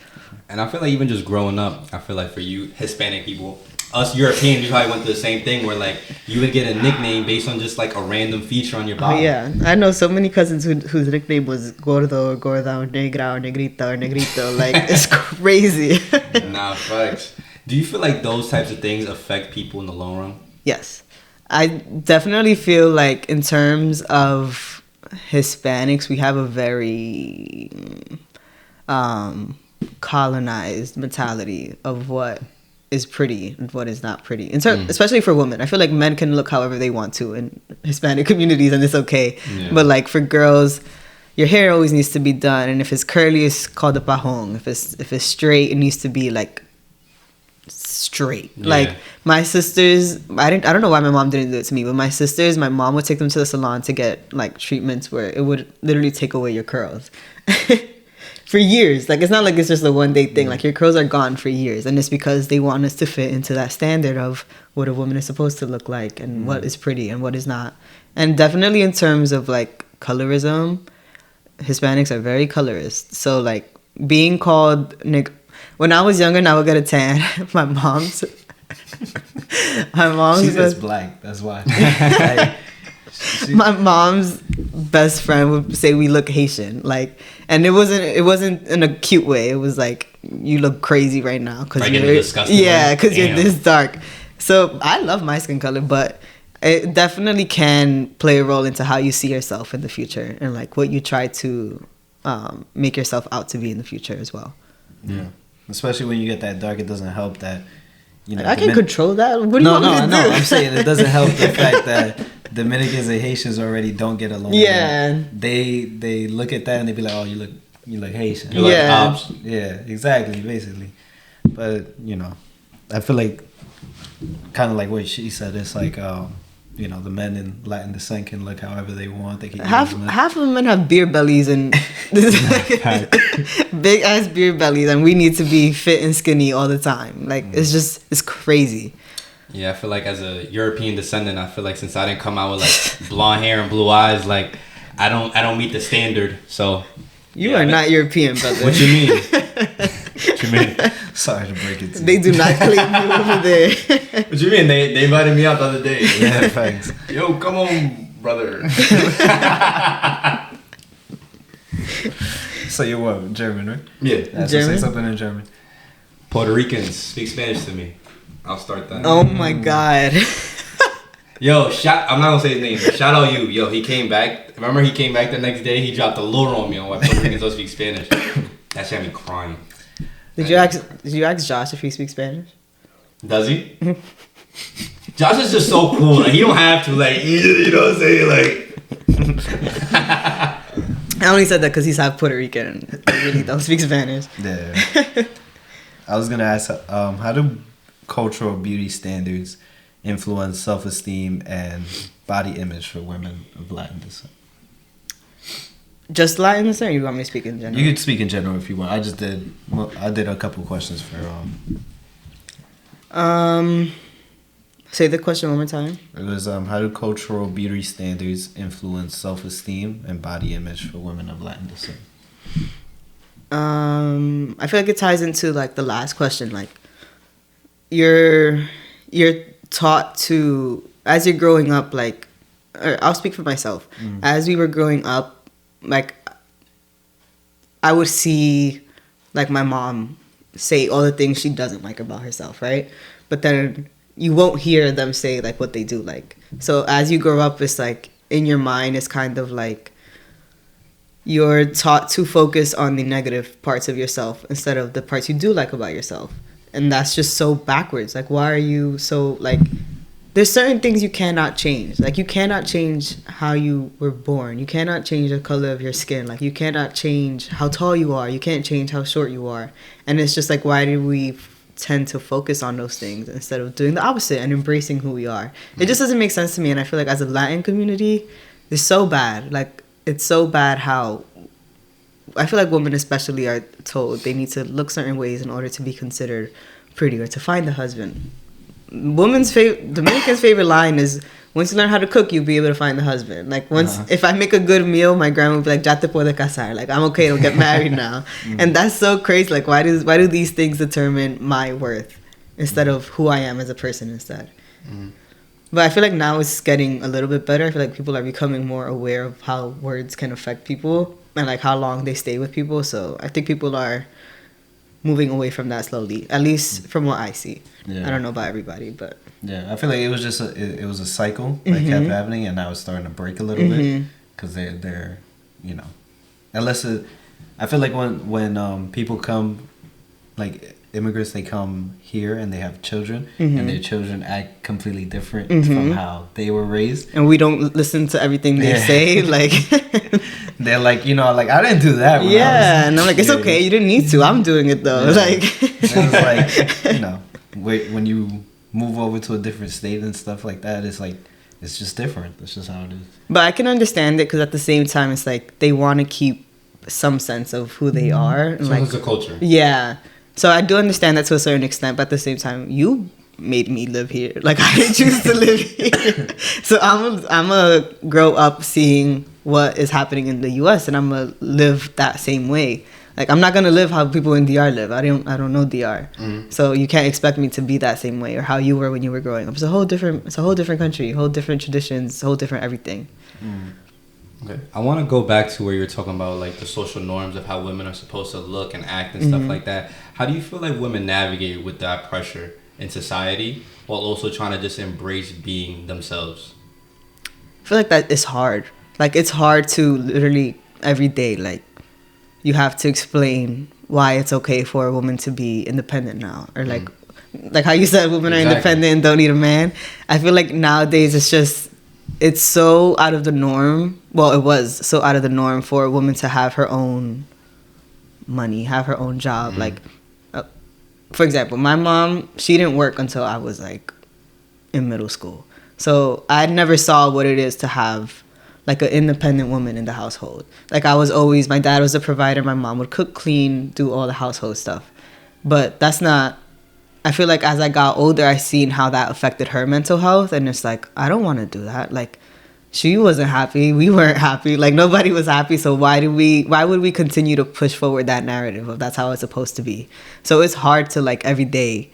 I feel like even just growing up, I feel like for you Hispanic people, us Europeans, we probably went through the same thing where like you would get a nickname based on just like a random feature on your body. Oh, yeah, I know so many cousins whose nickname was gordo, or gorda, or negra, or negrita, or negrito. Like, it's crazy. Nah, facts. Do you feel like those types of things affect people in the long run? Yes. I definitely feel like in terms of Hispanics, we have a very colonized mentality of what is pretty and what is not pretty. Especially for women. I feel like men can look however they want to in Hispanic communities and it's okay. Yeah. But like for girls, your hair always needs to be done, and if it's curly, it's called a pajong. If it's straight, it needs to be like straight. Yeah. Like my sisters, I don't know why my mom didn't do it to me, but my sisters, my mom would take them to the salon to get like treatments where it would literally take away your curls for years. Like it's not like it's just a one day thing. Like your curls are gone for years, and it's because they want us to fit into that standard of what a woman is supposed to look like and what is pretty and what is not. And definitely in terms of like colorism, Hispanics are very colorist. So like being called when I was younger and I would get a tan, my mom's She's just black. That's why. My mom's best friend would say we look Haitian, like, and it wasn't in a cute way. It was like, you look crazy right now because like you're disgusting because you're this dark. So I love my skin color, but it definitely can play a role into how you see yourself in the future and like what you try to make yourself out to be in the future as well. Yeah, especially when you get that dark, it doesn't help that. I can control that. What do you want me to do? No, I'm saying it doesn't help the fact that Dominicans and Haitians already don't get along. Yeah. They look at that and they be like, oh, you look Haitian. You're like ops. Yeah, exactly, basically. But, I feel like kind of like what she said, it's like, the men in Latin descent can look however they want. They can half of the men have beer bellies and big ass beer bellies, and we need to be fit and skinny all the time. Like it's crazy. Yeah, I feel like as a European descendant, I feel like since I didn't come out with like blonde hair and blue eyes, like I don't meet the standard. So you are not European, brother. What you mean? What you mean? Sorry to break it to you. They do not claim you over there. What you mean? They invited me out the other day. Yeah, thanks. Yo, come on, brother. So you're what? German, right? Yeah. Yeah, so German? say something in German. Puerto Ricans speak Spanish to me. I'll start that. Oh my god. Yo, I'm not gonna say his name, but shout out you. Yo, he came back. Remember he came back the next day? He dropped a lure on me on why Puerto Ricans don't speak Spanish. That shit had me crying. Did you ask Josh if he speaks Spanish? Does he? Josh is just so cool. Like, he don't have to, like, you know what I'm saying? Like, I only said that because he's half Puerto Rican and he really don't speak Spanish. Yeah. I was gonna ask, how do cultural beauty standards influence self-esteem and body image for women of Latin descent? Just Latin descent, or you want me to speak in general? You could speak in general if you want. I did a couple questions for say the question one more time. It was how do cultural beauty standards influence self-esteem and body image for women of Latin descent? I feel like it ties into like the last question. Like you're taught to, as you're growing up, like, or I'll speak for myself. As we were growing up, like I would see like my mom say all the things she doesn't like about herself, right? But then you won't hear them say like what they do like. So as you grow up, it's like in your mind, it's kind of like you're taught to focus on the negative parts of yourself instead of the parts you do like about yourself. And that's just so backwards. Like, why are you so like, there's certain things you cannot change. Like, you cannot change how you were born. You cannot change the color of your skin. Like, you cannot change how tall you are. You can't change how short you are. And it's just like, why do we tend to focus on those things instead of doing the opposite and embracing who we are? It just doesn't make sense to me. And I feel like as a Latin community, it's so bad. Like, it's so bad how I feel like women especially are told they need to look certain ways in order to be considered pretty or to find a husband. Dominican's favorite line is, once you learn how to cook, you'll be able to find the husband. Like, once, if I make a good meal, my grandma would be like, ya te puede casar. Like, I'm okay to get married now. And that's so crazy. Like, why do these things determine my worth instead of who I am as a person instead? But I feel like now it's getting a little bit better. I feel like people are becoming more aware of how words can affect people and like how long they stay with people. So I think people are moving away from that slowly, at least from what I see. I don't know about everybody, but yeah, I feel like it was just it was a cycle that kept happening, and now it's starting to break a little bit because they're unless I feel like when people come, like immigrants, they come here and they have children, and their children act completely different from how they were raised, and we don't listen to everything they say. Like They're like, you know, like I didn't do that. Yeah, and I'm like, it's okay. You didn't need to. I'm doing it though. Yeah. Like, it's like, you know, when you move over to a different state and stuff like that, it's like, it's just different. That's just how it is. but I can understand it because at the same time, it's like they want to keep some sense of who they are. And So like, it's a culture. yeah. So I do understand that to a certain extent, but at the same time, you made me live here. Like I didn't choose to live here. So I'm a grow up seeing what is happening in the US and I'm gonna live that same way. Like I'm not gonna live how people in DR live. I don't know DR. So you can't expect me to be that same way or how you were when you were growing up. It's a whole different country, whole different traditions, whole different everything. Okay. I want to go back to where you're talking about like the social norms of how women are supposed to look and act and stuff like that. How do you feel like women navigate with that pressure in society while also trying to just embrace being themselves? I feel like that is hard. Like it's hard to literally every day, like you have to explain why it's okay for a woman to be independent now. Or like how you said women are independent and don't need a man. I feel like nowadays it's so out of the norm. Well, it was so out of the norm for a woman to have her own money, have her own job. Like, for example, my mom, she didn't work until I was like in middle school. So I never saw what it is to have like an independent woman in the household. Like my dad was a provider. My mom would cook, clean, do all the household stuff. But that's not, I feel like as I got older, I seen how that affected her mental health. And it's like, I don't want to do that. Like she wasn't happy. We weren't happy. Like nobody was happy. So why would we continue to push forward that narrative of that's how it's supposed to be? So it's hard to like every day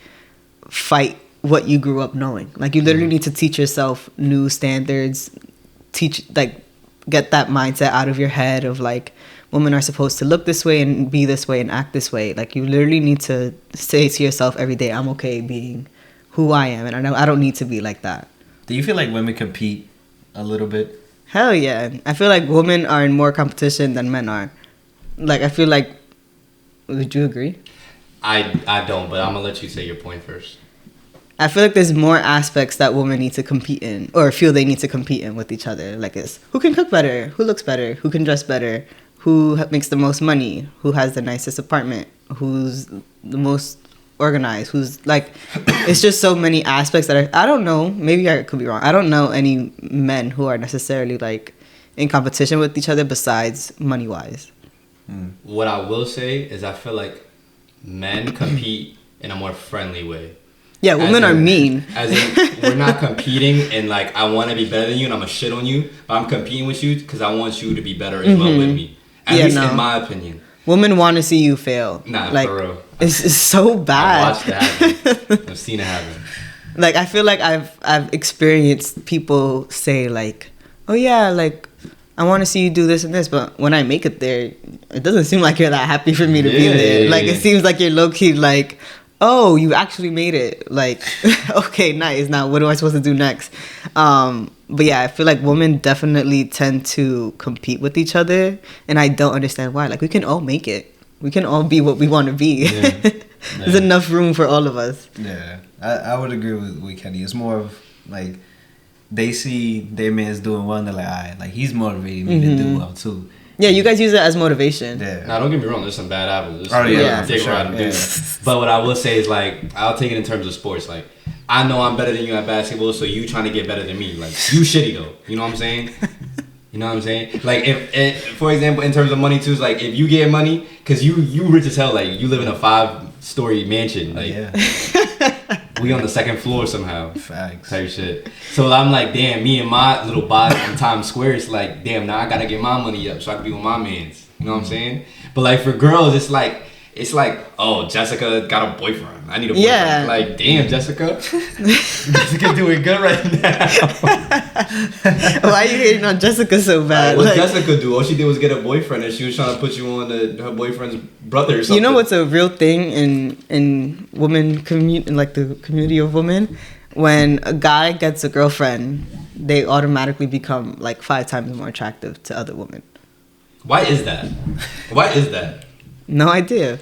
fight what you grew up knowing. Like you literally need to teach yourself new standards, get that mindset out of your head of like women are supposed to look this way and be this way and act this way. Like you literally need to say to yourself every day, I'm okay being who I am and I don't need to be like that. Do you feel like women compete a little bit? Hell yeah. I feel like women are in more competition than men are. Like I feel like, would you agree? I don't, but I'm gonna let you say your point first. I feel like there's more aspects that women need to compete in or feel they need to compete in with each other. Like it's who can cook better, who looks better, who can dress better, who makes the most money, who has the nicest apartment, who's the most organized, who's like, it's just so many aspects that I don't know, maybe I could be wrong. I don't know any men who are necessarily like in competition with each other besides money-wise. What I will say is I feel like men compete in a more friendly way. Yeah, women are mean. As in, we're not competing and like, I want to be better than you and I'm going to shit on you. But I'm competing with you because I want you to be better as well with me. At least in my opinion. Women want to see you fail. Nah, like, for real. It's so bad. I've watched it happen. I've seen it happen. Like, I feel like I've experienced people say like, oh yeah, like, I want to see you do this and this. But when I make it there, it doesn't seem like you're that happy for me to be there. Like, it seems like you're low-key like, oh, you actually made it. Like, okay, nice. Now, what am I supposed to do next? But yeah, I feel like women definitely tend to compete with each other. And I don't understand why. Like, we can all make it. We can all be what we want to be. Yeah. There's enough room for all of us. Yeah, I would agree with Kenny. It's more of like, they see their man's doing well and they're like, all right, like, he's motivating me to do well too. Yeah, you guys use it as motivation. Yeah. Now, don't get me wrong. There's some bad apples. But what I will say is, like, I'll take it in terms of sports. Like, I know I'm better than you at basketball, so you trying to get better than me. Like, you shitty, though. You know what I'm saying? You know what I'm saying? Like, if for example, in terms of money, too, it's like, if you get money, because you rich as hell. Like, you live in a 5-story mansion. Like, we on the second floor somehow. Facts. Type shit. So I'm like, damn, me and my little body in Times Square, it's like, damn, now I gotta get my money up so I can be with my mans. You know what I'm saying? But like for girls, it's like, oh, Jessica got a boyfriend. I need a boyfriend. Yeah. Like, damn, Jessica. Jessica doing good right now. Why are you hating on Jessica so bad? What Jessica do? All she did was get a boyfriend and she was trying to put you on her boyfriend's brother or something. You know what's a real thing in women like the community of women? When a guy gets a girlfriend, they automatically become like 5 times more attractive to other women. Why is that? No idea.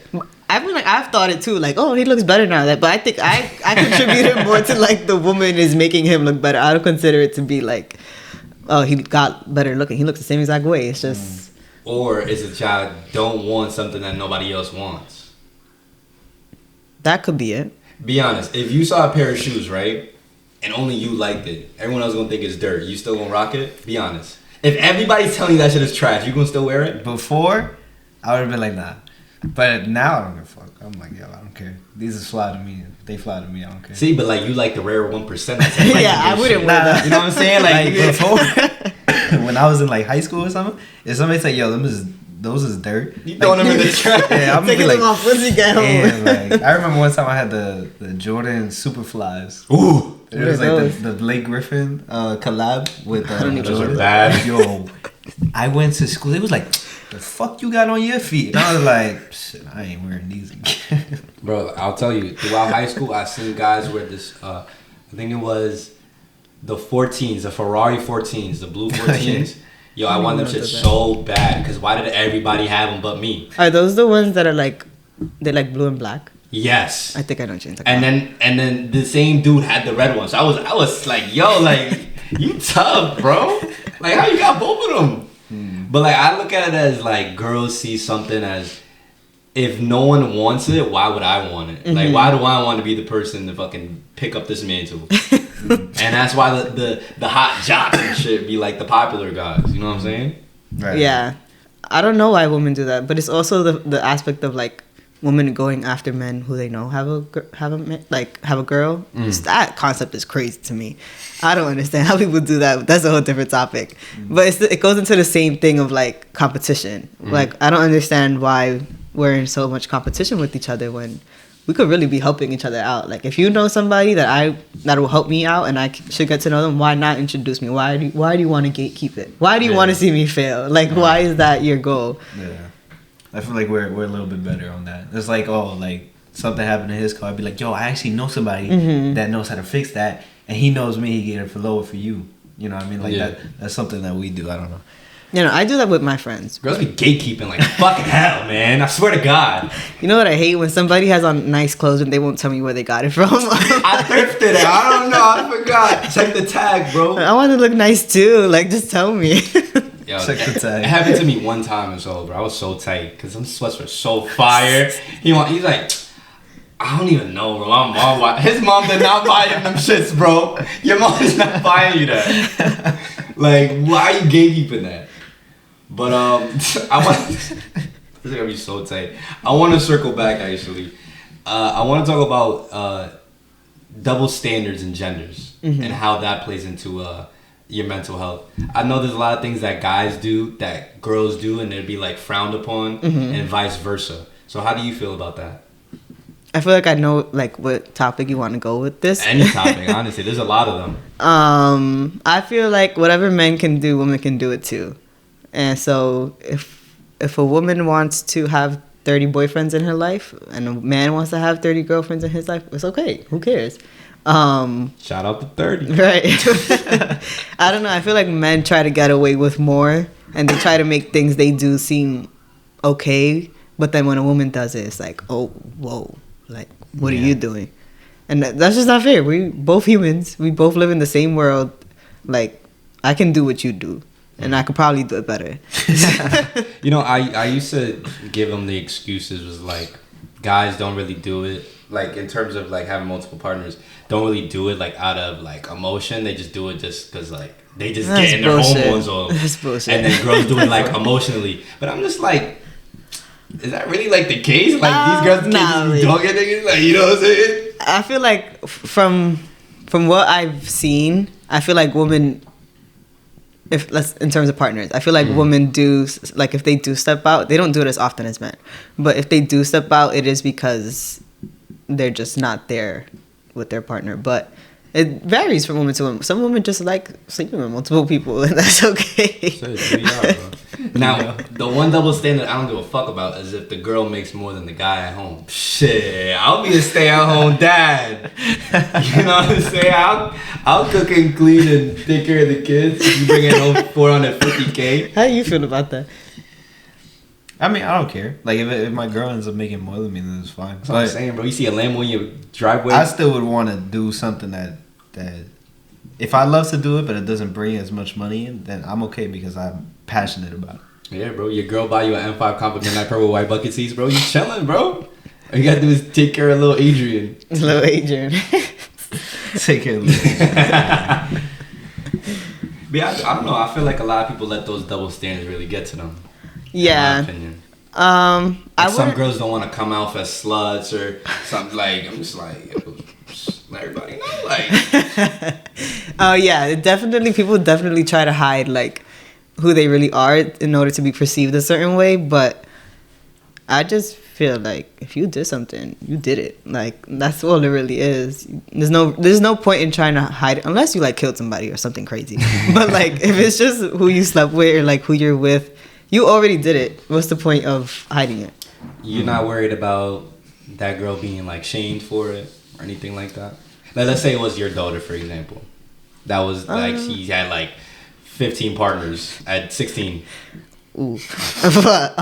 I've thought it too. Like, oh, he looks better now. But I think I contributed more to like the woman is making him look better. I don't consider it to be like, oh, he got better looking. He looks the same exact way. It's just Or is it y'all don't want something that nobody else wants? That could be it. Be honest. If you saw a pair of shoes, right, and only you liked it, everyone else gonna think it's dirt. You still gonna rock it? Be honest. If everybody's telling you that shit is trash, you gonna still wear it? Before, I would have been like, nah. But now I don't give a fuck. I'm like, yo, I don't care. These is fly to me. If they fly to me, I don't care. See, but like you like the rare 1%. That's Yeah, I wouldn't wear that. You know what I'm saying? Like before, when I was in like high school or something, if somebody said, yo, those is dirt. You throwing them in the trash. Yeah, I'm taking like, them off once you get home. damn, like, I remember one time I had the Jordan Superflies. Ooh. It was like the Blake Griffin collab with Those Jordan. are bad. Yo, I went to school. It was like, the fuck you got on your feet? And I was like, shit, I ain't wearing these again. Bro, I'll tell you, throughout high school, I seen guys wear this, I think it was the 14s, the Ferrari 14s, the blue 14s. Yo, I want them shit so bad, because why did everybody have them but me? Are those the ones that are like, they're like blue and black? Yes. I think I know what you're talking And then the same dude had the red ones. So I was like, yo, like, you tough, bro. Like, how you got both of them? But like, I look at it as like, girls see something as, if no one wants it, why would I want it? Like, why do I want to be the person to fucking pick up this mantle? And that's why the hot jocks and shit be like the popular guys. You know what I'm saying? Right. Yeah. I don't know why women do that, but it's also the aspect of like women going after men who they know have a girl. That concept is crazy to me. I don't understand how people do that. That's a whole different topic. But it goes into the same thing of like competition. Like, I don't understand why we're in so much competition with each other when we could really be helping each other out. Like, if you know somebody that will help me out and I should get to know them, why not introduce me? Why do you want to gatekeep it? Why do you want to see me fail? Like, why is that your goal? Yeah. I feel like we're a little bit better on that. It's like, oh, like something happened to his car. I'd be like, yo, I actually know somebody that knows how to fix that, and he knows me. He get it for lower for you. You know what I mean? Like that's something that we do. I don't know. You know, I do that with my friends. Girls be gatekeeping like fucking hell, man. I swear to God. You know what I hate? When somebody has on nice clothes and they won't tell me where they got it from. I thrifted it. I don't know. I forgot. Check the tag, bro. I want to look nice too. Like, just tell me. Yo, Check the tag. It happened to me one time and so, bro. I was so tight because some sweats were so fire. He's like, I don't even know, bro. His mom did not buy him them shits, bro. Your mom is not buying you that. Like, why are you gatekeeping that? But I want. This is gonna be so tight. I want to circle back actually. I want to talk about double standards in genders and how that plays into your mental health. I know there's a lot of things that guys do that girls do, and they'd be like frowned upon, and vice versa. So how do you feel about that? I feel like I know like what topic you want to go with this. Any topic, honestly. There's a lot of them. I feel like whatever men can do, women can do it too. And so if a woman wants to have 30 boyfriends in her life and a man wants to have 30 girlfriends in his life, it's okay. Who cares? Shout out to 30. Right. I don't know. I feel like men try to get away with more and they try to make things they do seem okay. But then when a woman does it, it's like, oh, whoa. Like, what are you doing? And that's just not fair. We both humans. We both live in the same world. Like, I can do what you do. And I could probably do it better. You know, I used to give them the excuses was like, guys don't really do it. Like, in terms of, like, having multiple partners, don't really do it, like, out of, like, emotion. They just do it just because, like, they just That's getting their bullshit. hormones on. That's bullshit. And then girls do it, like, emotionally. But I'm just like, is that really, like, the case? Like, these girls nah, can't be dogging niggas? Like, you know what I'm saying? I feel like from what I've seen, I feel like women... in terms of partners, I feel like women do, like, if they do step out, they don't do it as often as men. But if they do step out, it is because they're just not there with their partner. But it varies from woman to woman. Some women just like sleeping with multiple people, and that's okay. Now, the one double standard I don't give a fuck about is if the girl makes more than the guy at home. Shit, I'll be a stay-at-home dad. You know what I'm saying? I'll cook and clean and take care of the kids. You bring in home $450K. How do you feel about that? I mean, I don't care. Like, if my girl ends up making more than me, then it's fine. That's what I'm saying, bro. You see a Lambo in your driveway? I still would want to do something that if I love to do it, but it doesn't bring as much money in, then I'm okay because I'm passionate about it. Yeah, bro. Your girl buy you an M5 compliment night with white bucket seats, bro. You chilling, bro. All you gotta do is take care of little Adrian. Little Adrian. Take care of Adrian. But yeah, I don't know. I feel like a lot of people let those double standards really get to them. Yeah. In my opinion. Like Some girls don't want to come out as sluts or something. Like, I'm just like, let everybody know. Like, oh yeah, definitely. People definitely try to hide like who they really are in order to be perceived a certain way. But I just feel like if you did something, you did it. Like that's all it really is. There's no point in trying to hide it unless you like killed somebody or something crazy. But like if it's just who you slept with or like who you're with, you already did it. What's the point of hiding it? you're not worried about that girl being like shamed for it or anything like that. Like, let's say it was your daughter, for example. That was like she had like 15 partners at 16. Ooh. But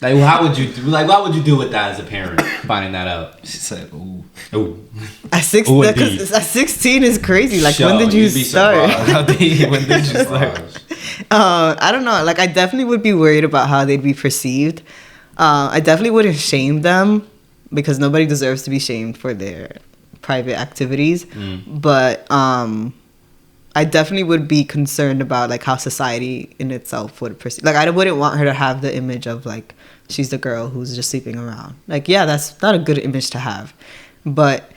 Like, how would you do? Like, what would you do with that as a parent? Finding that out. She said, "Ooh, Ooh. at 16, Ooh, indeed. at 16 is crazy. Like, Sure, when did you you'd be start? surprised. when did you start?" I don't know. Like, I definitely would be worried about how they'd be perceived. I definitely wouldn't shame them because nobody deserves to be shamed for their private activities. But I definitely would be concerned about like how society in itself would perceive. Like, I wouldn't want her to have the image of like she's the girl who's just sleeping around. Like, yeah, that's not a good image to have. But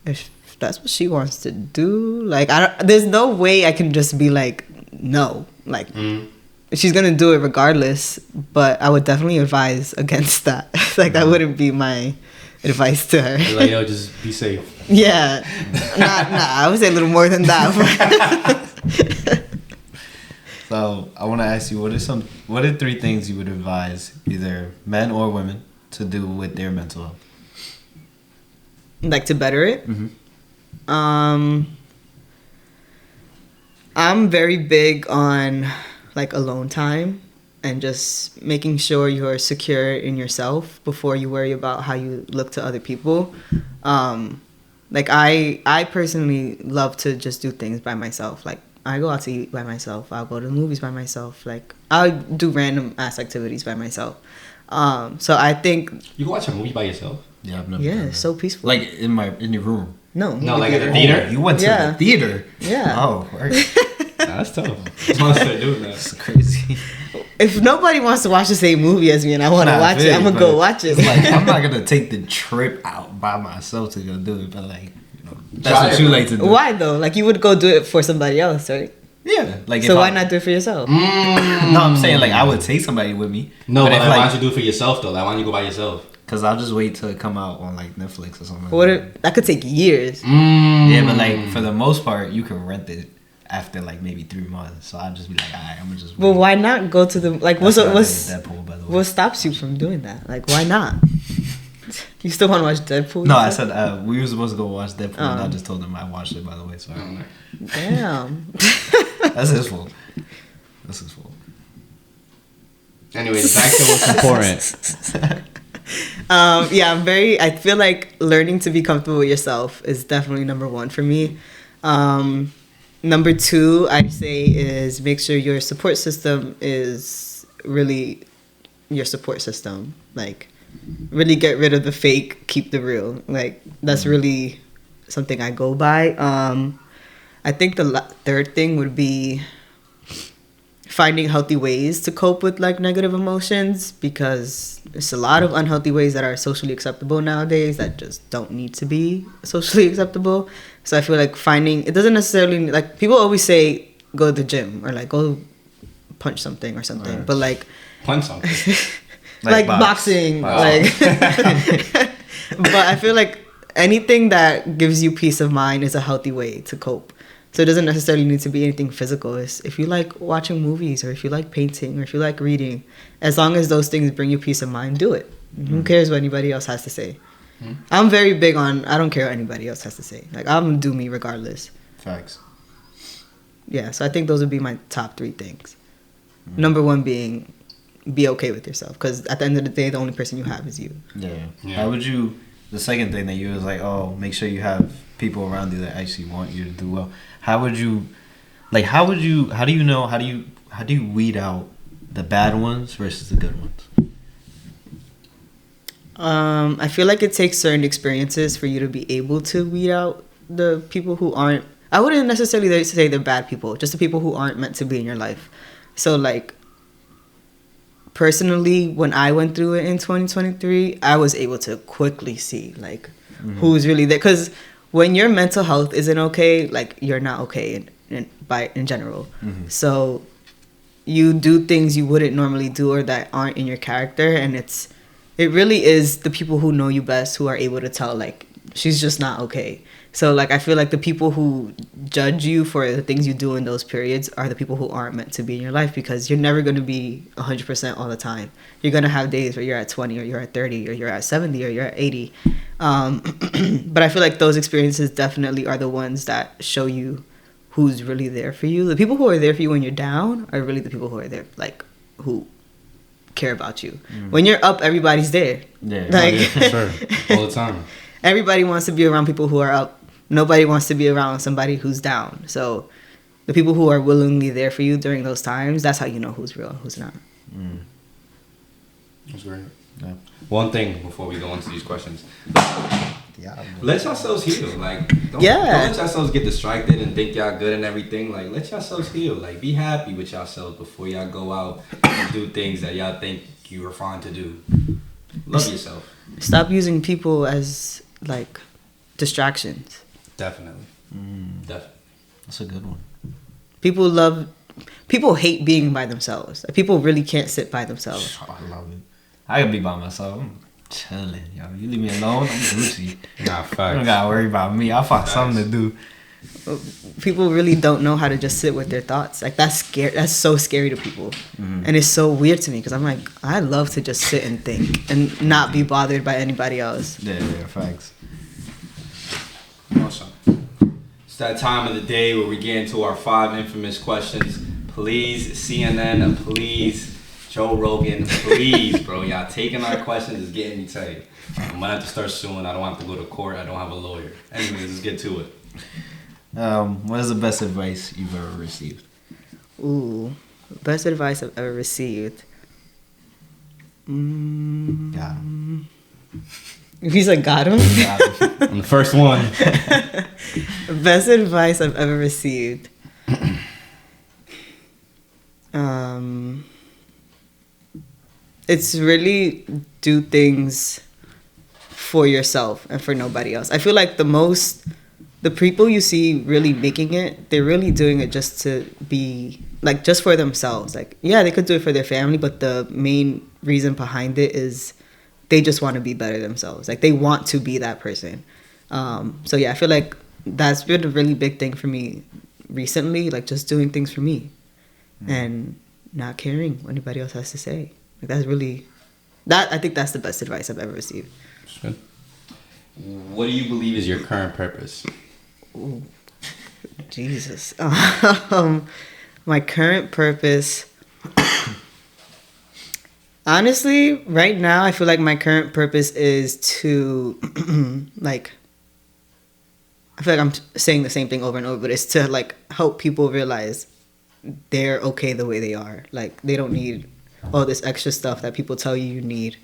if that's what she wants to do, like, there's no way I can just be like, no. Like, she's gonna do it regardless. But I would definitely advise against that. Like, that wouldn't be my advice to her. You're like, yo, just be safe. Yeah. Nah, I would say a little more than that. So I want to ask you, what are 3 things you would advise either men or women to do with their mental health? Like, to better it? Mm-hmm. I'm very big on like alone time and just making sure you're secure in yourself before you worry about how you look to other people. Like I personally love to just do things by myself. Like, I go out to eat by myself. I'll go to the movies by myself. Like, I'll do random ass activities by myself. So I think You can watch a movie by yourself. Yeah, I've never done that. it's so peaceful. Like in your room. No, like at the theater. theater? You went to Yeah. the theater. Yeah. Oh, right. Nah, that's tough. I'm start doing that. That's crazy. If nobody wants to watch the same movie as me and I want to Nah, watch it, I'm gonna go watch it. It's like I'm not gonna take the trip out by myself to go do it, but like, that's Try what it. you like to do. Why though? Like, you would go do it for somebody else, right? Yeah. Like, So why not do it for yourself? No, I'm saying like I would take somebody with me. No, but if, like, why don't you do it for yourself though? Like, why don't you go by yourself? Cause I'll just wait till it come out on like Netflix or something. What if, that could take years. Yeah, but like for the most part, you can rent it after like maybe 3 months. So I'll just be like, alright, I'm gonna just. Well, wait. why not go to the like? That's what I What's did with Deadpool, by the way. what stops you from doing that? Like, why not? You still want to watch Deadpool? No, I said we were supposed to go watch Deadpool, and I Oh. just told him I watched it. By the way, so Damn. that's his fault. That's his fault. Anyways, back to what's important. Yeah, I feel like learning to be comfortable with yourself is definitely number 1 for me. Number 2, I'd say, is make sure your support system is really your support system. Like, really get rid of the fake, keep the real. Like, that's really something I go by. I think the third thing would be finding healthy ways to cope with like negative emotions, because there's a lot of unhealthy ways that are socially acceptable nowadays that just don't need to be socially acceptable. So I feel like it doesn't necessarily, like, people always say go to the gym or like go punch something or something, Right. but like Punch something. like box. boxing, Wow. like. But I feel like anything that gives you peace of mind is a healthy way to cope. So it doesn't necessarily need to be anything physical. It's if you like watching movies, or if you like painting, or if you like reading, as long as those things bring you peace of mind, do it. Who cares what anybody else has to say? I'm very big on, I don't care what anybody else has to say. Like, I'm gonna do me regardless. Facts. Yeah, so I think those would be my top 3 things. Number 1 being be okay with yourself, because at the end of the day, the only person you have is you. Yeah. Yeah. How would you? The second thing that you was like, oh, make sure you have people around you that actually want you to do well. How do you know? How how do you weed out the bad ones versus the good ones? I feel like it takes certain experiences for you to be able to weed out the people who aren't. I wouldn't necessarily say they're bad people, just the people who aren't meant to be in your life. So like, personally, when I went through it in 2023, I was able to quickly see like who's really there. Because when your mental health isn't okay, like you're not okay in general. So you do things you wouldn't normally do or that aren't in your character, and it really is the people who know you best who are able to tell like she's just not okay. So like I feel like the people who judge you for the things you do in those periods are the people who aren't meant to be in your life, because you're never going to be 100% all the time. You're going to have days where you're at 20 or you're at 30 or you're at 70 or you're at 80. But I feel like those experiences definitely are the ones that show you who's really there for you. The people who are there for you when you're down are really the people who are there, like who care about you. When you're up, everybody's there. Yeah, like For sure. All the time. everybody wants to be around people who are up. Nobody wants to be around somebody who's down. So the people who are willingly there for you during those times, that's how you know who's real and who's not. That's great. Yeah. One thing before we go into these questions. Yeah. Let yourselves heal. Like, don't let yourselves get distracted and think y'all good and everything. Like, let yourselves heal. Like, be happy with yourselves before y'all go out and do things that y'all think you are fine to do. Love yourself. Stop using people as, like, distractions. Definitely. Definitely. That's a good one. People hate being by themselves. Like, people really can't sit by themselves. Oh, I love it. I can be by myself. I'm chilling, yo. You leave me alone, I'm Gucci. Nah, You facts. don't gotta worry about me. I'll find something to do. People really don't know how to just sit with their thoughts. Like, that's scary. That's so scary to people. And it's so weird to me, because I'm like, I love to just sit and think and not be bothered by anybody else. Yeah, facts. Awesome. It's that time of the day where we get into our 5 infamous questions. Please, CNN, please, Joe Rogan, please, bro. Y'all taking our questions is getting me tight. I'm gonna have to start suing. I don't have to go to court. I don't have a lawyer. Anyways, let's get to it. What is the best advice you've ever received? Ooh, best advice I've ever received. Got him. He's like, got him? Got him. I'm the first one. Best advice I've ever received. It's really do things for yourself and for nobody else. I feel like the people you see really making it, they're really doing it just to be, like, just for themselves. Like, yeah, they could do it for their family, but the main reason behind it is they just want to be better themselves. Like, they want to be that person. So yeah, I feel like that's been a really big thing for me recently, like just doing things for me and not caring what anybody else has to say. Like, that's really, I think that's the best advice I've ever received. Good. What do you believe is your current purpose? Ooh, Jesus. My current purpose, honestly, right now, I feel like my current purpose is to, like, I feel like I'm saying the same thing over and over, but it's to, like, help people realize they're okay the way they are. Like, they don't need all this extra stuff that people tell you need.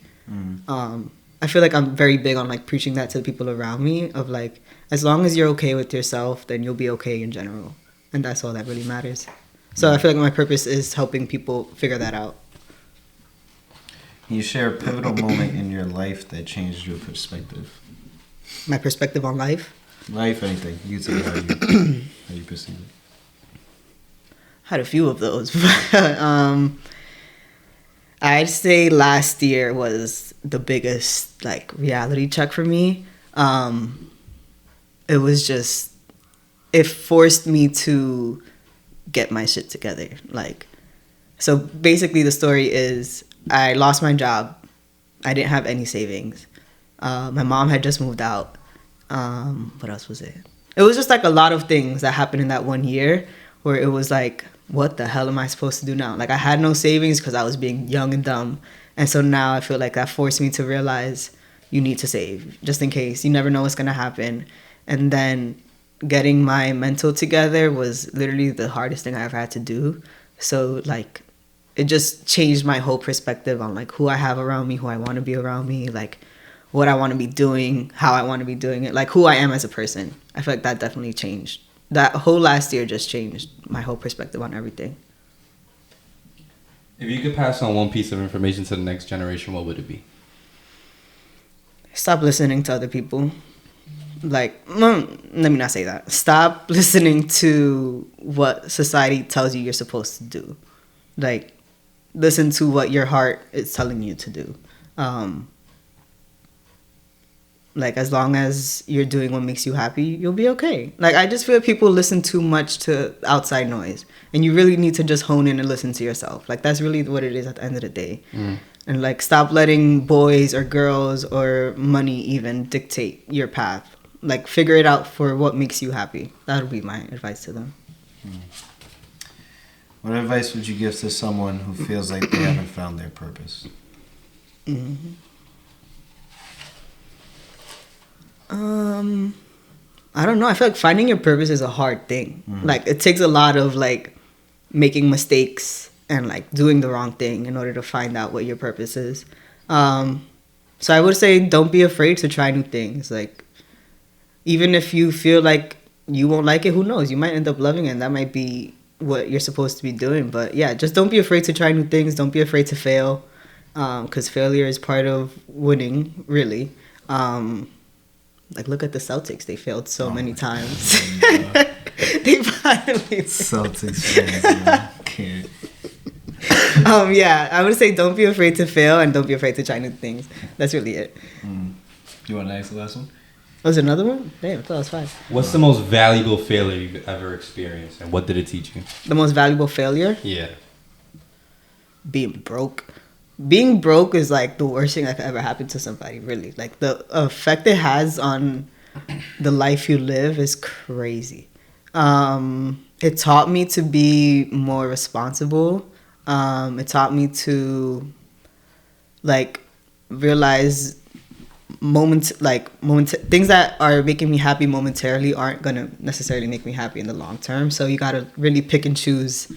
I feel like I'm very big on, like, preaching that to the people around me of, like, as long as you're okay with yourself, then you'll be okay in general. And that's all that really matters. So I feel like my purpose is helping people figure that out. Can you share a pivotal moment in your life that changed your perspective? My perspective on life? Life, anything. You can say how you perceive it. Had a few of those. I'd say last year was the biggest, like, reality check for me. It was just, it forced me to get my shit together. Like, so basically the story is I lost my job. I didn't have any savings. My mom had just moved out. What else was it? It was just like a lot of things that happened in that 1 year where it was like, what the hell am I supposed to do now? Like, I had no savings because I was being young and dumb. And so now I feel like that forced me to realize you need to save just in case. You never know what's going to happen. And then getting my mental together was literally the hardest thing I ever had to do. So like it just changed my whole perspective on like who I have around me, who I want to be around me, like what I want to be doing, how I want to be doing it, like who I am as a person. I feel like that definitely changed. That whole last year just changed my whole perspective on everything. If you could pass on one piece of information to the next generation, what would it be? Stop listening to other people. Like, let me not say that. Stop listening to what society tells you you're supposed to do. Like, listen to what your heart is telling you to do. Like, as long as you're doing what makes you happy, you'll be okay. Like, I just feel people listen too much to outside noise. And you really need to just hone in and listen to yourself. Like, that's really what it is at the end of the day. And, like, stop letting boys or girls or money even dictate your path. Like, figure it out for what makes you happy. That would be my advice to them. What advice would you give to someone who feels like they haven't found their purpose? I don't know. I feel like finding your purpose is a hard thing. Like, it takes a lot of, like, making mistakes and, like, doing the wrong thing in order to find out what your purpose is. So I would say don't be afraid to try new things. Like, even if you feel like you won't like it, who knows? You might end up loving it, and that might be what you're supposed to be doing. But, yeah, just don't be afraid to try new things. Don't be afraid to fail, because failure is part of winning, really. Like, look at the Celtics. They failed so many times. They finally Celtics fans, can't. Yeah, I would say don't be afraid to fail and don't be afraid to try new things. That's really it. You want to ask the last one? Was there another one? Damn, I thought it was 5. What's the most valuable failure you've ever experienced, and what did it teach you? The most valuable failure? Yeah. Being broke. Being broke is like the worst thing that could ever happen to somebody, really. Like, the effect it has on the life you live is crazy. It taught me to be more responsible. It taught me to, like, realize things that are making me happy momentarily aren't gonna necessarily make me happy in the long term. So you gotta really pick and choose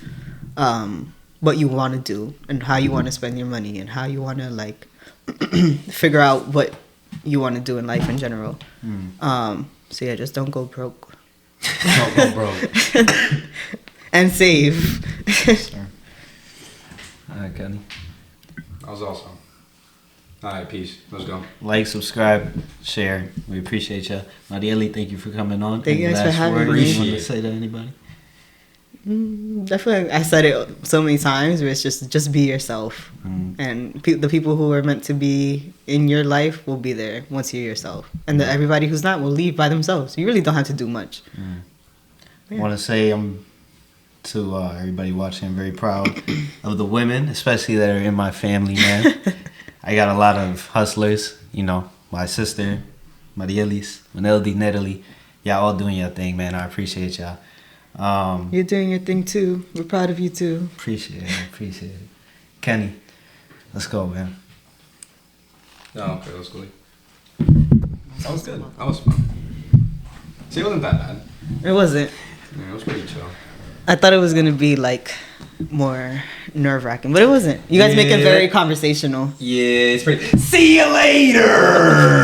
what you want to do and how you want to spend your money and how you want to, like, figure out what you want to do in life in general. So yeah, just don't go broke. Don't go broke. And save. Sure. All right, Kenny. That was awesome. All right, peace. Let's go. Like, subscribe, share. We appreciate you. Mariellys, thank you for coming on. Thank you guys for having me. Words you want to say to anybody? Definitely, I said it so many times, where it's just be yourself, and the people who are meant to be in your life will be there once you're yourself, and everybody who's not will leave by themselves. You really don't have to do much. I want to say to everybody watching, I'm very proud of the women, especially that are in my family, man. I got a lot of hustlers, you know, my sister, Mariellys, Maneldi, Natalie. Y'all all doing your thing, man. I appreciate y'all. You're doing your thing too. We're proud of you too. Appreciate it. Kenny, let's go, man. Oh, okay, let's go. That was good. That was fun. See, it wasn't that bad. It wasn't. Yeah, it was pretty chill. I thought it was gonna be like more nerve-wracking, but it wasn't. You guys make it very conversational. Yeah, it's pretty. See you later.